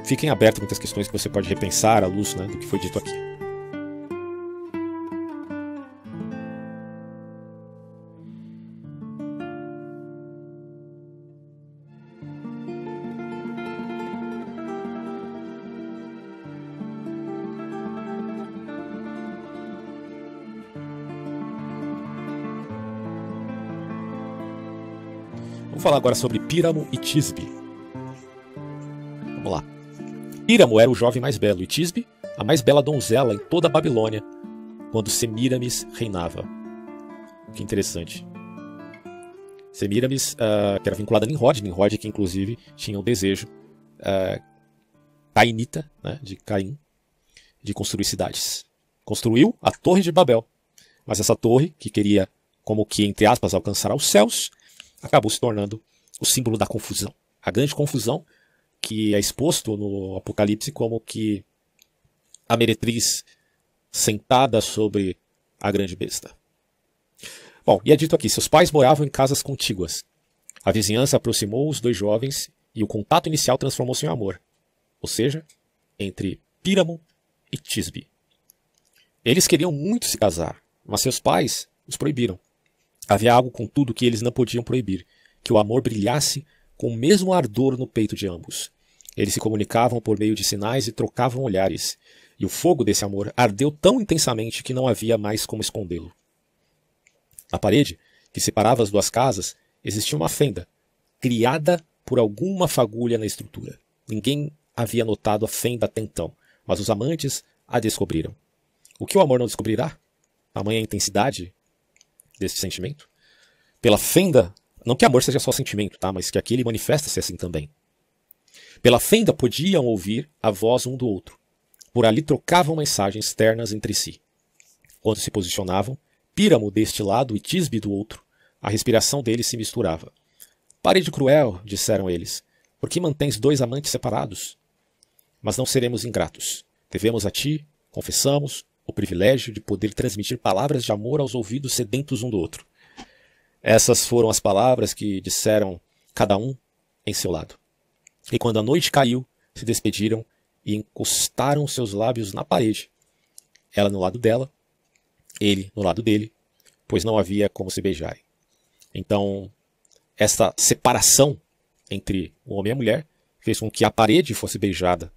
fiquem abertas muitas questões que você pode repensar à luz, né, do que foi dito aqui. Vamos falar agora sobre Píramo e Tisbe. Vamos lá. Píramo era o jovem mais belo e Tisbe, a mais bela donzela em toda a Babilônia, quando Semíramis reinava. Que interessante. Semíramis, que era vinculada a Nimrod, que inclusive tinha o desejo cainita, né, de Caim, de construir cidades. Construiu a Torre de Babel, mas essa torre, que queria, como que, entre aspas, alcançar aos céus, acabou se tornando o símbolo da confusão. A grande confusão que é exposto no Apocalipse como que a meretriz sentada sobre a grande besta. Bom, e é dito aqui, seus pais moravam em casas contíguas. A vizinhança aproximou os dois jovens e o contato inicial transformou-se em amor. Ou seja, entre Píramo e Tisbe. Eles queriam muito se casar, mas seus pais os proibiram. Havia algo, contudo, que eles não podiam proibir, que o amor brilhasse com o mesmo ardor no peito de ambos. Eles se comunicavam por meio de sinais e trocavam olhares, e o fogo desse amor ardeu tão intensamente que não havia mais como escondê-lo. Na parede, que separava as duas casas, existia uma fenda, criada por alguma fagulha na estrutura. Ninguém havia notado a fenda até então, mas os amantes a descobriram. O que o amor não descobrirá? Tamanha intensidade desse sentimento? Pela fenda, não que amor seja só sentimento, tá? Mas que aquele manifesta-se assim também. Pela fenda podiam ouvir a voz um do outro. Por ali trocavam mensagens ternas entre si. Quando se posicionavam, Píramo deste lado e Tisbe do outro, a respiração deles se misturava. Parede cruel, disseram eles, por que mantens dois amantes separados? Mas não seremos ingratos. Devemos a ti, confessamos, o privilégio de poder transmitir palavras de amor aos ouvidos sedentos um do outro. Essas foram as palavras que disseram cada um em seu lado. E quando a noite caiu, se despediram e encostaram seus lábios na parede. Ela no lado dela, ele no lado dele, pois não havia como se beijarem. Então, essa separação entre o homem e a mulher fez com que a parede fosse beijada,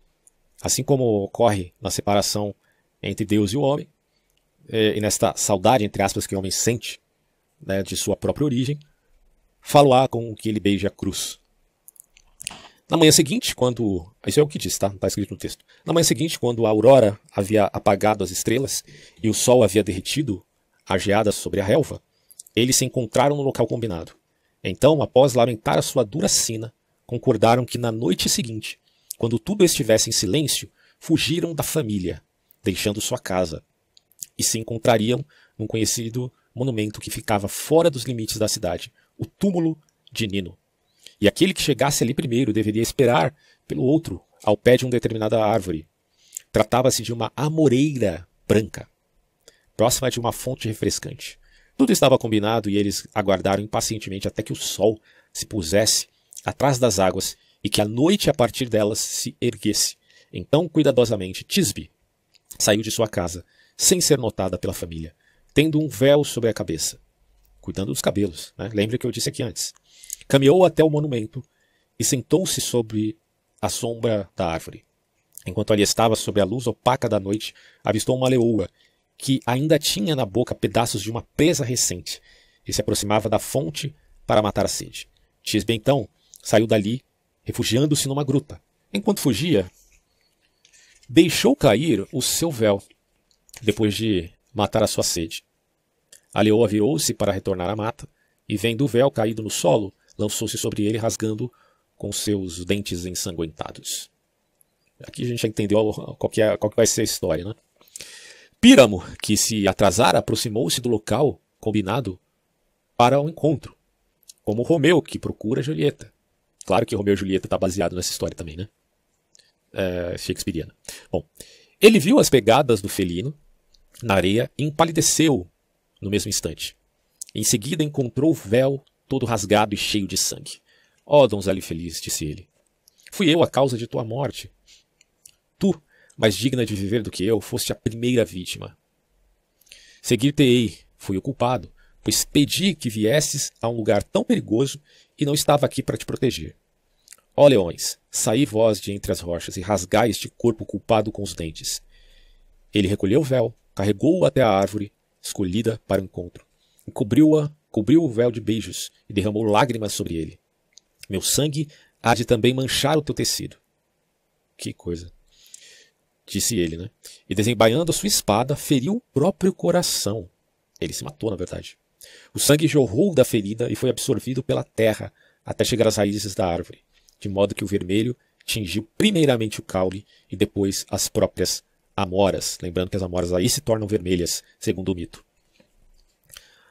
assim como ocorre na separação entre Deus e o homem, e nesta saudade, entre aspas, que o homem sente, né, de sua própria origem, falo-á com que ele beije a cruz. Na manhã seguinte, quando... Isso é o que diz, tá? Está escrito no texto. Na manhã seguinte, quando a aurora havia apagado as estrelas e o sol havia derretido a geada sobre a relva, eles se encontraram no local combinado. Então, após lamentar a sua dura sina, concordaram que na noite seguinte, quando tudo estivesse em silêncio, fugiram da família, deixando sua casa, e se encontrariam num conhecido monumento que ficava fora dos limites da cidade, o túmulo de Nino. E aquele que chegasse ali primeiro deveria esperar pelo outro ao pé de uma determinada árvore. Tratava-se de uma amoreira branca, próxima de uma fonte refrescante. Tudo estava combinado e eles aguardaram impacientemente até que o sol se pusesse atrás das águas e que a noite a partir delas se erguesse. Então, cuidadosamente, Tisbe saiu de sua casa, sem ser notada pela família, tendo um véu sobre a cabeça, cuidando dos cabelos, né? Lembre que eu disse aqui antes. Caminhou até o monumento e sentou-se sobre a sombra da árvore. Enquanto ali estava sob a luz opaca da noite, avistou uma leoa que ainda tinha na boca pedaços de uma presa recente e se aproximava da fonte para matar a sede. Tisbe então saiu dali, refugiando-se numa gruta. Enquanto fugia, deixou cair o seu véu, depois de matar a sua sede. A leoa virou-se para retornar à mata e, vendo o véu caído no solo, lançou-se sobre ele, rasgando com seus dentes ensanguentados. Aqui a gente já entendeu qual que vai ser a história, né? Píramo, que se atrasara, aproximou-se do local combinado para o encontro, como Romeu, que procura Julieta. Claro que Romeu e Julieta está baseado nessa história também, né? Shakespeareana. Bom, ele viu as pegadas do felino na areia e empalideceu no mesmo instante. Em seguida encontrou o véu todo rasgado e cheio de sangue. Ó, donzela infeliz, disse ele, fui eu a causa de tua morte. Tu, mais digna de viver do que eu, foste a primeira vítima. Seguir-te-ei, fui o culpado, pois pedi que viesses a um lugar tão perigoso e não estava aqui para te proteger. Ó leões, saí vós de entre as rochas e rasgai este corpo culpado com os dentes. Ele recolheu o véu, carregou-o até a árvore, escolhida para o encontro, e cobriu-a cobriu o véu de beijos e derramou lágrimas sobre ele. Meu sangue há de também manchar o teu tecido. Que coisa, disse ele, né? E desembainhando a sua espada, feriu o próprio coração. Ele se matou, na verdade. O sangue jorrou da ferida e foi absorvido pela terra até chegar às raízes da árvore, de modo que o vermelho tingiu primeiramente o caule e depois as próprias amoras. Lembrando que as amoras aí se tornam vermelhas, segundo o mito.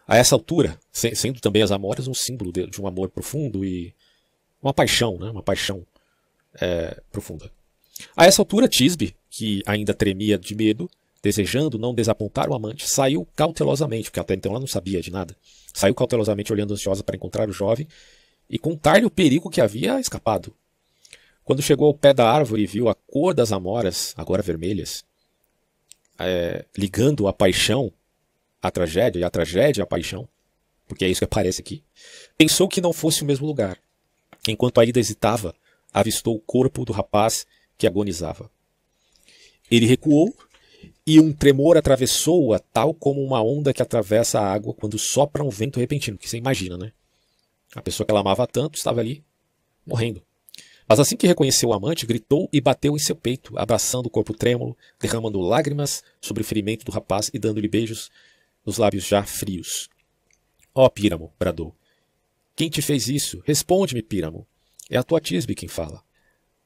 A essa altura, sendo também as amoras um símbolo de um amor profundo e uma paixão, né? Uma paixão profunda. A essa altura, Tisbe, que ainda tremia de medo, desejando não desapontar o amante, saiu cautelosamente, porque até então ela não sabia de nada. Saiu cautelosamente, olhando ansiosa para encontrar o jovem e contar-lhe o perigo que havia escapado. Quando chegou ao pé da árvore e viu a cor das amoras, agora vermelhas, ligando a paixão à tragédia, e a tragédia à paixão, porque é isso que aparece aqui, pensou que não fosse o mesmo lugar. Enquanto ainda hesitava, avistou o corpo do rapaz que agonizava. Ele recuou e um tremor atravessou-a, tal como uma onda que atravessa a água quando sopra um vento repentino, que você imagina, né? A pessoa que ela amava tanto estava ali, morrendo. Mas assim que reconheceu o amante, gritou e bateu em seu peito, abraçando o corpo trêmulo, derramando lágrimas sobre o ferimento do rapaz e dando-lhe beijos nos lábios já frios. Ó, Píramo, bradou. Quem te fez isso? Responde-me, Píramo. É a tua Tisbe quem fala.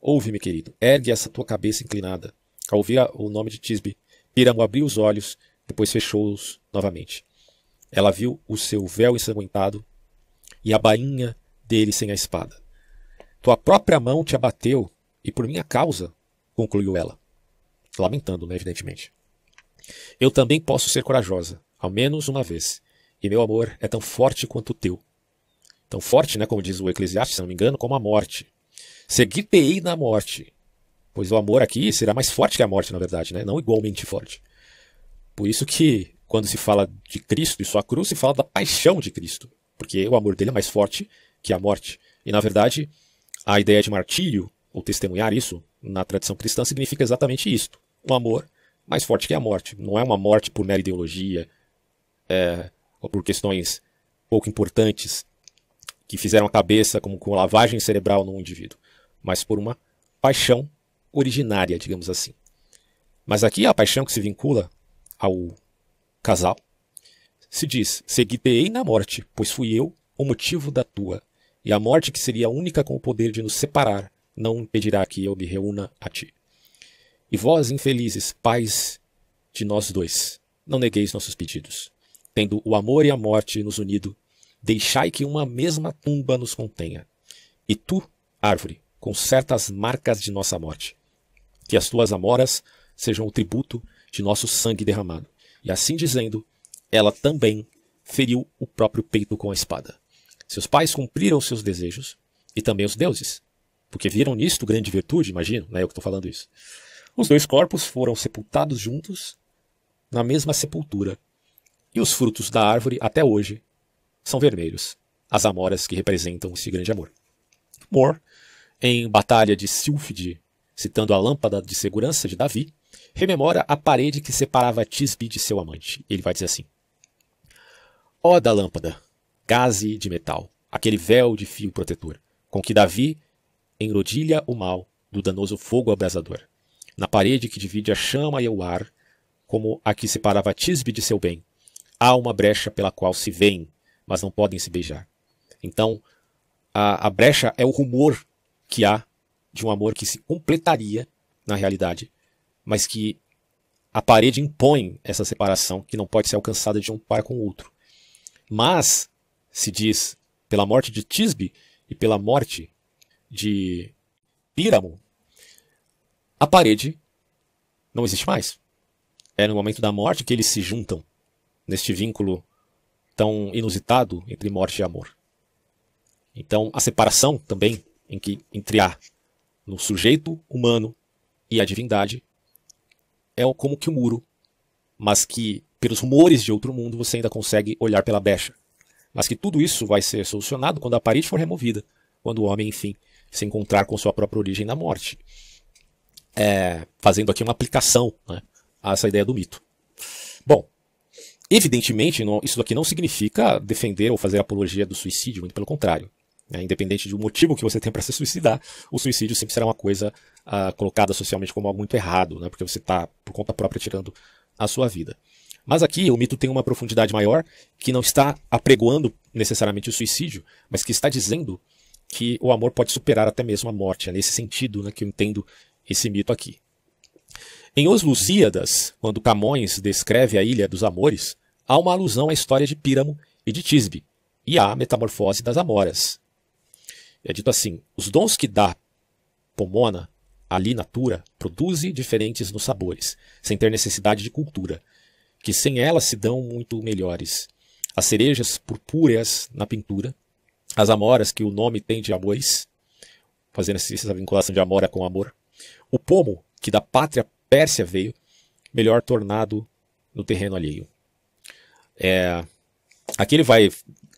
Ouve-me, querido, ergue essa tua cabeça inclinada. Ao ouvir o nome de Tisbe, Píramo abriu os olhos, depois fechou-os novamente. Ela viu o seu véu ensanguentado e a bainha dele sem a espada. Tua própria mão te abateu, e por minha causa, concluiu ela, lamentando, né, evidentemente. Eu também posso ser corajosa, ao menos uma vez, e meu amor é tão forte quanto o teu. Tão forte, né, como diz o Eclesiastes, se não me engano, como a morte. Seguir-te-ei na morte, pois o amor aqui será mais forte que a morte, na verdade, né, não igualmente forte. Por isso que, quando se fala de Cristo e sua cruz, se fala da paixão de Cristo, porque o amor dele é mais forte que a morte. E, na verdade, a ideia de martírio, ou testemunhar isso, na tradição cristã, significa exatamente isto. Um amor mais forte que a morte. Não é uma morte por mera ideologia, ou por questões pouco importantes, que fizeram a cabeça como com lavagem cerebral num indivíduo, mas por uma paixão originária, digamos assim. Mas aqui a paixão que se vincula ao casal se diz: segui-te-ei na morte, pois fui eu o motivo da tua. E a morte, que seria a única com o poder de nos separar, não impedirá que eu me reúna a ti. E vós, infelizes, pais de nós dois, não negueis nossos pedidos. Tendo o amor e a morte nos unido, deixai que uma mesma tumba nos contenha. E tu, árvore, conserta as marcas de nossa morte. Que as tuas amoras sejam o tributo de nosso sangue derramado. E assim dizendo, ela também feriu o próprio peito com a espada. Seus pais cumpriram seus desejos, e também os deuses, porque viram nisto grande virtude, imagino, né, eu que estou falando isso. Os dois corpos foram sepultados juntos na mesma sepultura, e os frutos da árvore, até hoje, são vermelhos, as amoras que representam esse grande amor. Moore, em Batalha de Silfide, citando a lâmpada de segurança de Davi, rememora a parede que separava Tisbe de seu amante. Ele vai dizer assim: ó da lâmpada, gaze de metal, aquele véu de fio protetor, com que Davi enrodilha o mal do danoso fogo abrasador. Na parede que divide a chama e o ar, como a que separava Tisbe de seu bem, há uma brecha pela qual se veem, mas não podem se beijar. Então, a brecha é o rumor que há de um amor que se completaria na realidade, mas que a parede impõe essa separação que não pode ser alcançada de um para com o outro. Mas se diz, pela morte de Tisbe e pela morte de Píramo, a parede não existe mais. É no momento da morte que eles se juntam neste vínculo tão inusitado entre morte e amor. Então, a separação também entre no sujeito humano e a divindade é como que um muro, mas que pelos rumores de outro mundo você ainda consegue olhar pela brecha. Mas que tudo isso vai ser solucionado quando a parede for removida, quando o homem, enfim, se encontrar com sua própria origem na morte. Fazendo aqui uma aplicação, né, a essa ideia do mito. Bom, Evidentemente, isso aqui não significa defender ou fazer apologia do suicídio, muito pelo contrário. Independente do motivo que você tem para se suicidar, o suicídio sempre será uma coisa colocada socialmente como algo muito errado, né? Porque você está, por conta própria, tirando a sua vida. Mas aqui o mito tem uma profundidade maior, que não está apregoando necessariamente o suicídio, mas que está dizendo que o amor pode superar até mesmo a morte. É nesse sentido, né, que eu entendo esse mito aqui. Em Os Lusíadas, quando Camões descreve a Ilha dos Amores, há uma alusão à história de Píramo e de Tisbe, e à metamorfose das Amoras. É dito assim: os dons que dá Pomona, ali natura, produze diferentes nos sabores, sem ter necessidade de cultura, que sem ela se dão muito melhores. As cerejas purpúreas na pintura, as amoras que o nome tem de amores, fazendo essa vinculação de amora com amor. O pomo, que da pátria Pérsia veio, melhor tornado no terreno alheio. Aqui ele vai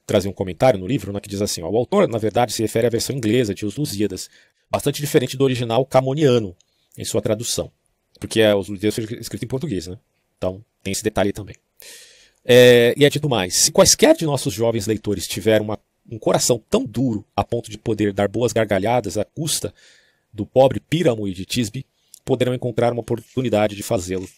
trazer um comentário no livro, né, que diz assim: ó, o autor, na verdade, se refere à versão inglesa de Os Lusíadas, bastante diferente do original camoniano em sua tradução, porque Os Lusíadas foi escrito em português, né? Então tem esse detalhe também. E é dito mais: se quaisquer de nossos jovens leitores tiveram um coração tão duro a ponto de poder dar boas gargalhadas à custa do pobre Píramo e de Tisbe, poderão encontrar uma oportunidade de fazê-lo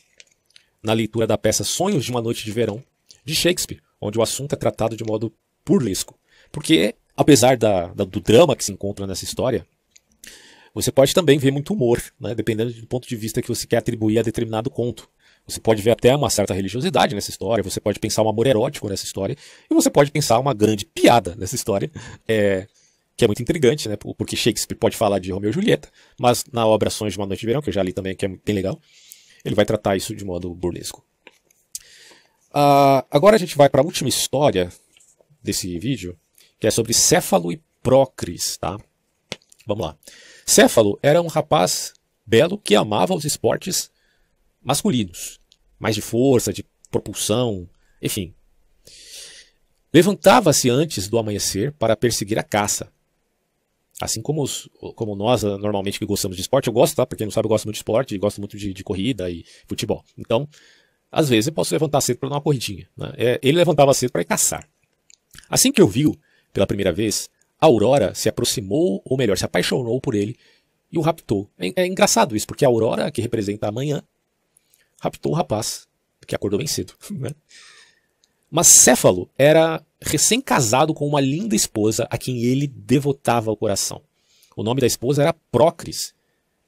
na leitura da peça Sonhos de uma Noite de Verão, de Shakespeare, onde o assunto é tratado de modo burlesco. Porque, apesar do drama que se encontra nessa história, você pode também ver muito humor, né, dependendo do ponto de vista que você quer atribuir a determinado conto. Você pode ver até uma certa religiosidade nessa história, você pode pensar um amor erótico nessa história, e você pode pensar uma grande piada nessa história, que é muito intrigante, né, porque Shakespeare pode falar de Romeu e Julieta, mas na obra Sonhos de uma Noite de Verão, que eu já li também, que é bem legal, ele vai tratar isso de modo burlesco. Agora a gente vai para a última história desse vídeo, que é sobre Céfalo e Prócris, tá? Vamos lá. Céfalo era um rapaz belo que amava os esportes masculinos, mais de força, de propulsão, enfim. Levantava-se antes do amanhecer para perseguir a caça. Assim como nós, normalmente, que gostamos de esporte, eu gosto, tá? Pra quem não sabe, eu gosto muito de esporte, gosto muito de corrida e futebol. Então, às vezes eu posso levantar cedo para dar uma corridinha, né? Ele levantava cedo para ir caçar. Assim que o viu pela primeira vez, a Aurora se aproximou, ou melhor, se apaixonou por ele e o raptou. É engraçado isso, porque a Aurora, que representa a manhã, raptou o rapaz, que acordou bem cedo, né? Mas Céfalo era recém-casado com uma linda esposa a quem ele devotava o coração. O nome da esposa era Prócris.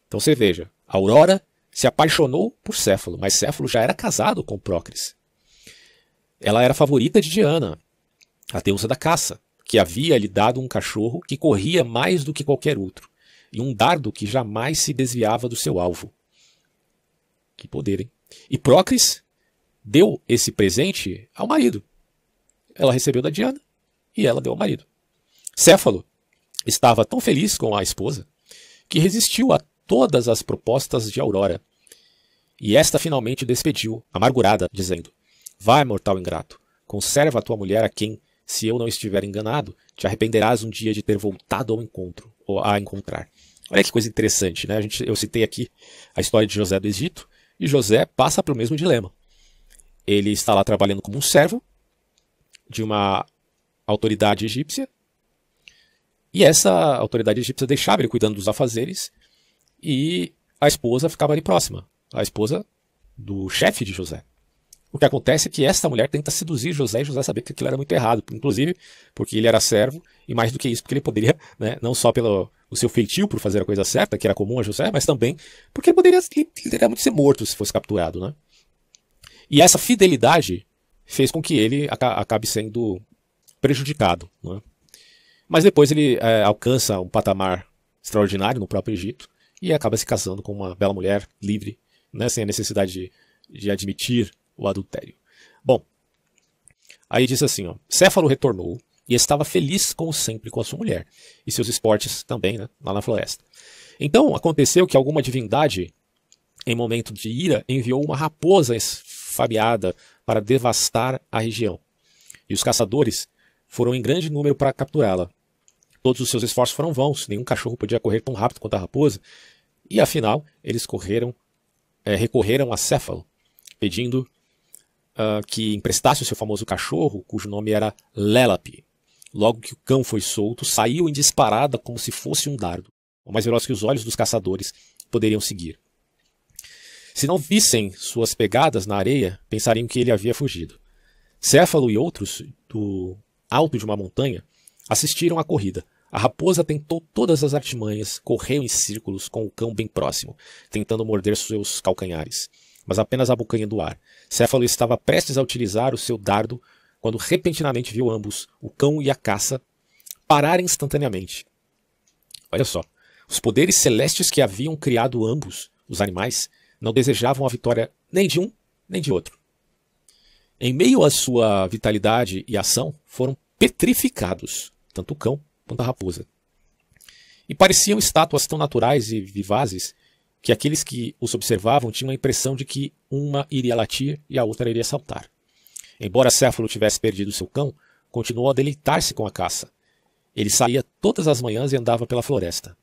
Então você veja, a Aurora se apaixonou por Céfalo, mas Céfalo já era casado com Prócris. Ela era favorita de Diana, a deusa da caça, que havia lhe dado um cachorro que corria mais do que qualquer outro, e um dardo que jamais se desviava do seu alvo. Que poder, hein? E Prócris deu esse presente ao marido. Ela recebeu da Diana e ela deu ao marido. Céfalo estava tão feliz com a esposa que resistiu a todas as propostas de Aurora. E esta finalmente o despediu, amargurada, dizendo: vai, mortal ingrato, conserva a tua mulher a quem, se eu não estiver enganado, te arrependerás um dia de ter voltado ao encontro, ou a encontrar. Olha que coisa interessante, né? Eu citei aqui a história de José do Egito, e José passa pelo mesmo dilema. Ele está lá trabalhando como um servo de uma autoridade egípcia, e essa autoridade egípcia deixava ele cuidando dos afazeres, e a esposa ficava ali próxima, a esposa do chefe de José. O que acontece é que esta mulher tenta seduzir José, e José sabia que aquilo era muito errado, inclusive porque ele era servo, e mais do que isso, porque ele poderia, né, não só pelo o seu feitio por fazer a coisa certa, que era comum a José, mas também porque ele poderia ser morto se fosse capturado, né? E essa fidelidade fez com que ele acabe sendo prejudicado, né? Mas depois ele alcança um patamar extraordinário no próprio Egito e acaba se casando com uma bela mulher livre, né, sem a necessidade de admitir o adultério. Bom, aí diz assim, ó: Céfalo retornou e estava feliz como sempre com a sua mulher e seus esportes também, né, lá na floresta. Então aconteceu que alguma divindade, em momento de ira, enviou uma raposa esfameada para devastar a região. E os caçadores foram em grande número para capturá-la. Todos os seus esforços foram vãos, nenhum cachorro podia correr tão rápido quanto a raposa, e afinal eles recorreram a Céfalo, pedindo que emprestasse o seu famoso cachorro, cujo nome era Lelapi. Logo que o cão foi solto, saiu em disparada como se fosse um dardo, o mais veloz que os olhos dos caçadores poderiam seguir. Se não vissem suas pegadas na areia, pensariam que ele havia fugido. Céfalo e outros, do alto de uma montanha, assistiram à corrida. A raposa tentou todas as artimanhas, correu em círculos com o cão bem próximo, tentando morder seus calcanhares, mas apenas abocanhando o ar. Céfalo estava prestes a utilizar o seu dardo quando repentinamente viu ambos, o cão e a caça, pararem instantaneamente. Olha só, os poderes celestes que haviam criado ambos, os animais, não desejavam a vitória nem de um, nem de outro. Em meio à sua vitalidade e ação, foram petrificados, tanto o cão quanto a raposa. E pareciam estátuas tão naturais e vivazes que aqueles que os observavam tinham a impressão de que uma iria latir e a outra iria saltar. Embora Céfalo tivesse perdido seu cão, continuou a deleitar-se com a caça. Ele saía todas as manhãs e andava pela floresta.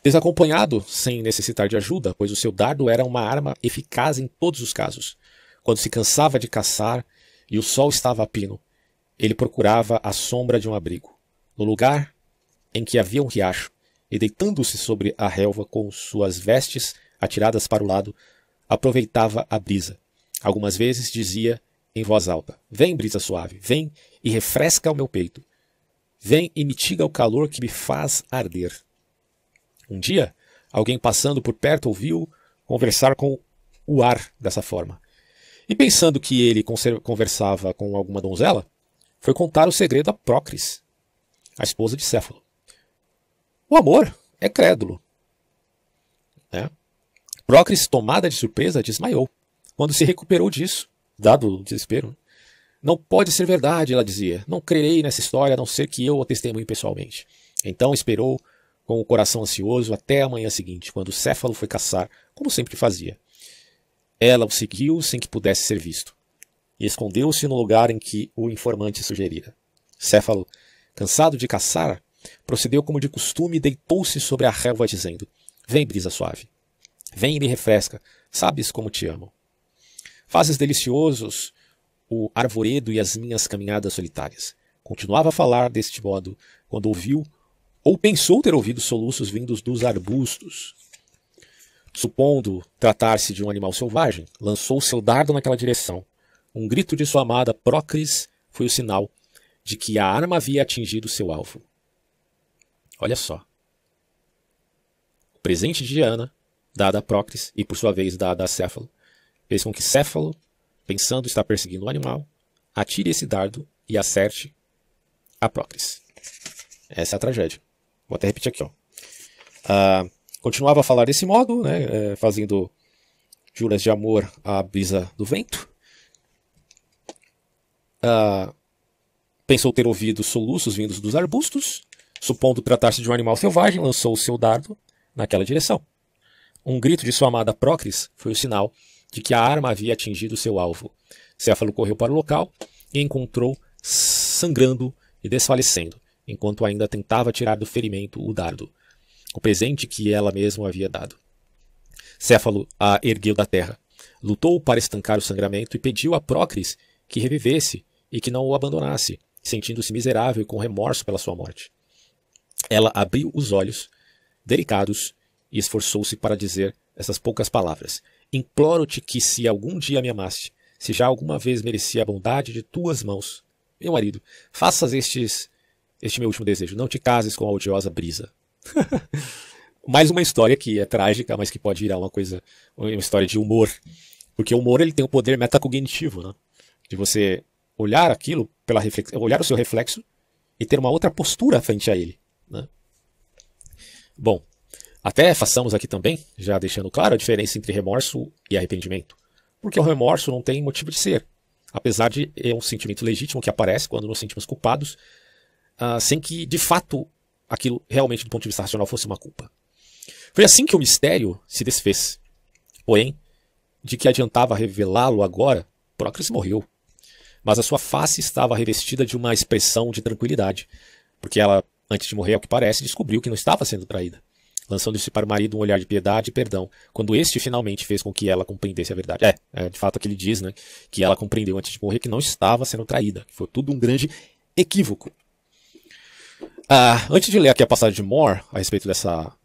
Desacompanhado, sem necessitar de ajuda, pois o seu dardo era uma arma eficaz em todos os casos. Quando se cansava de caçar e o sol estava a pino, ele procurava a sombra de um abrigo, no lugar em que havia um riacho, e deitando-se sobre a relva com suas vestes atiradas para o lado, aproveitava a brisa. Algumas vezes dizia em voz alta: "Vem, brisa suave, vem e refresca o meu peito. Vem e mitiga o calor que me faz arder." Um dia, alguém passando por perto ouviu conversar com o ar dessa forma. E pensando que ele conversava com alguma donzela, foi contar o segredo a Procris, a esposa de Céfalo. O amor é crédulo. Procris, tomada de surpresa, desmaiou. Quando se recuperou disso, dado o desespero, "Não pode ser verdade", ela dizia. "Não crerei nessa história a não ser que eu o testemunhe pessoalmente." Então esperou, com o coração ansioso, até a manhã seguinte, quando Céfalo foi caçar, como sempre fazia. Ela o seguiu sem que pudesse ser visto, e escondeu-se no lugar em que o informante sugerira. Céfalo, cansado de caçar, procedeu como de costume e deitou-se sobre a relva, dizendo: "Vem, brisa suave. Vem e me refresca. Sabes como te amo. Fazes deliciosos o arvoredo e as minhas caminhadas solitárias." Continuava a falar deste modo quando ouviu, ou pensou ter ouvido, soluços vindos dos arbustos. Supondo tratar-se de um animal selvagem, lançou seu dardo naquela direção. Um grito de sua amada Procris foi o sinal de que a arma havia atingido seu alvo. Olha só. O presente de Diana, dado a Procris e por sua vez dado a Céfalo, fez com que Céfalo, pensando estar perseguindo o animal, atire esse dardo e acerte a Procris. Essa é a tragédia. Vou até repetir aqui. Continuava a falar desse modo, fazendo juras de amor à brisa do vento. Pensou ter ouvido soluços vindos dos arbustos. Supondo tratar-se de um animal selvagem, lançou o seu dardo naquela direção. Um grito de sua amada Procris foi o sinal de que a arma havia atingido seu alvo. Céfalo correu para o local e encontrou sangrando e desfalecendo, enquanto ainda tentava tirar do ferimento o dardo, o presente que ela mesma havia dado. Céfalo a ergueu da terra, lutou para estancar o sangramento e pediu a Procris que revivesse e que não o abandonasse, sentindo-se miserável e com remorso pela sua morte. Ela abriu os olhos, delicados, e esforçou-se para dizer essas poucas palavras: "Imploro-te que, se algum dia me amaste, se já alguma vez mereci a bondade de tuas mãos, meu marido, faças este meu último desejo, não te cases com a odiosa brisa." Mais uma história que é trágica, mas que pode virar uma história de humor. Porque o humor ele tem o poder metacognitivo, né? De você olhar aquilo, olhar o seu reflexo e ter uma outra postura frente a ele, né? Bom, até façamos aqui também, já deixando claro, a diferença entre remorso e arrependimento. Porque o remorso não tem motivo de ser. Apesar de é um sentimento legítimo que aparece quando nos sentimos culpados, sem que, de fato, aquilo realmente, do ponto de vista racional, fosse uma culpa. Foi assim que o mistério se desfez. Porém, de que adiantava revelá-lo agora, Procris morreu. Mas a sua face estava revestida de uma expressão de tranquilidade, porque ela, antes de morrer, ao que parece, descobriu que não estava sendo traída. lançando-se para o marido um olhar de piedade e perdão, quando este finalmente fez com que ela compreendesse a verdade. De fato, aqui ele diz, né, que ela compreendeu antes de morrer que não estava sendo traída, que foi tudo um grande equívoco. Antes de ler aqui a passagem de More a respeito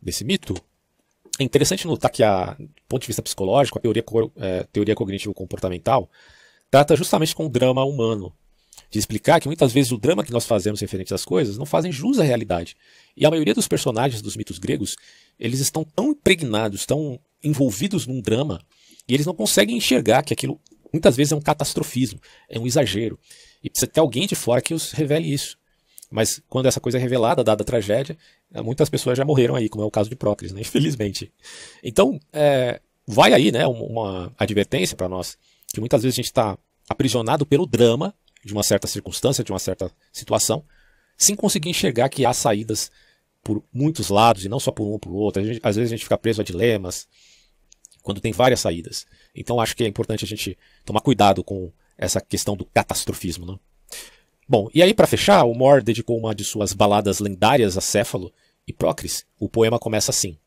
desse mito, é interessante notar que, do ponto de vista psicológico, a teoria cognitivo-comportamental trata justamente com o drama humano, de explicar que muitas vezes o drama que nós fazemos referente às coisas não fazem jus à realidade. E a maioria dos personagens dos mitos gregos, eles estão tão impregnados, tão envolvidos num drama, e eles não conseguem enxergar que aquilo muitas vezes é um catastrofismo, é um exagero. E precisa ter alguém de fora que os revele isso. Mas quando essa coisa é revelada, dada a tragédia, muitas pessoas já morreram aí, como é o caso de Prócris, né? Infelizmente. Então, vai aí, né, uma advertência para nós, que muitas vezes a gente está aprisionado pelo drama de uma certa circunstância, de uma certa situação, sem conseguir enxergar que há saídas por muitos lados, e não só por um ou por outro. Às vezes a gente fica preso a dilemas, quando tem várias saídas. Então acho que é importante a gente tomar cuidado com essa questão do catastrofismo, né? Bom, e aí para fechar, o More dedicou uma de suas baladas lendárias a Céfalo e Prócris. O poema começa assim: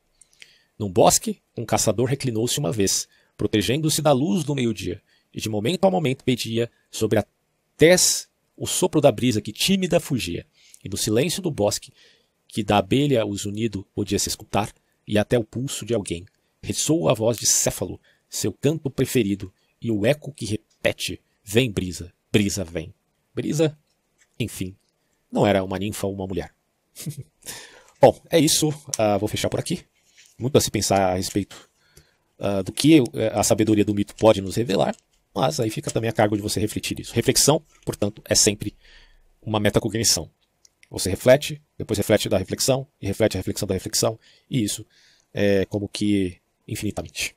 num bosque, um caçador reclinou-se uma vez, protegendo-se da luz do meio-dia, e de momento a momento pedia sobre a tez o sopro da brisa que tímida fugia, e no silêncio do bosque, que da abelha o zunido podia-se escutar, e até o pulso de alguém, ressoa a voz de Céfalo, seu canto preferido, e o eco que repete: vem brisa, brisa vem. Brisa, enfim, não era uma ninfa ou uma mulher. Bom, é isso, vou fechar por aqui. Muito a se pensar a respeito do que a sabedoria do mito pode nos revelar, mas aí fica também a cargo de você refletir isso. Reflexão, portanto, é sempre uma metacognição. Você reflete, depois reflete da reflexão, e reflete a reflexão da reflexão, e isso é como que infinitamente.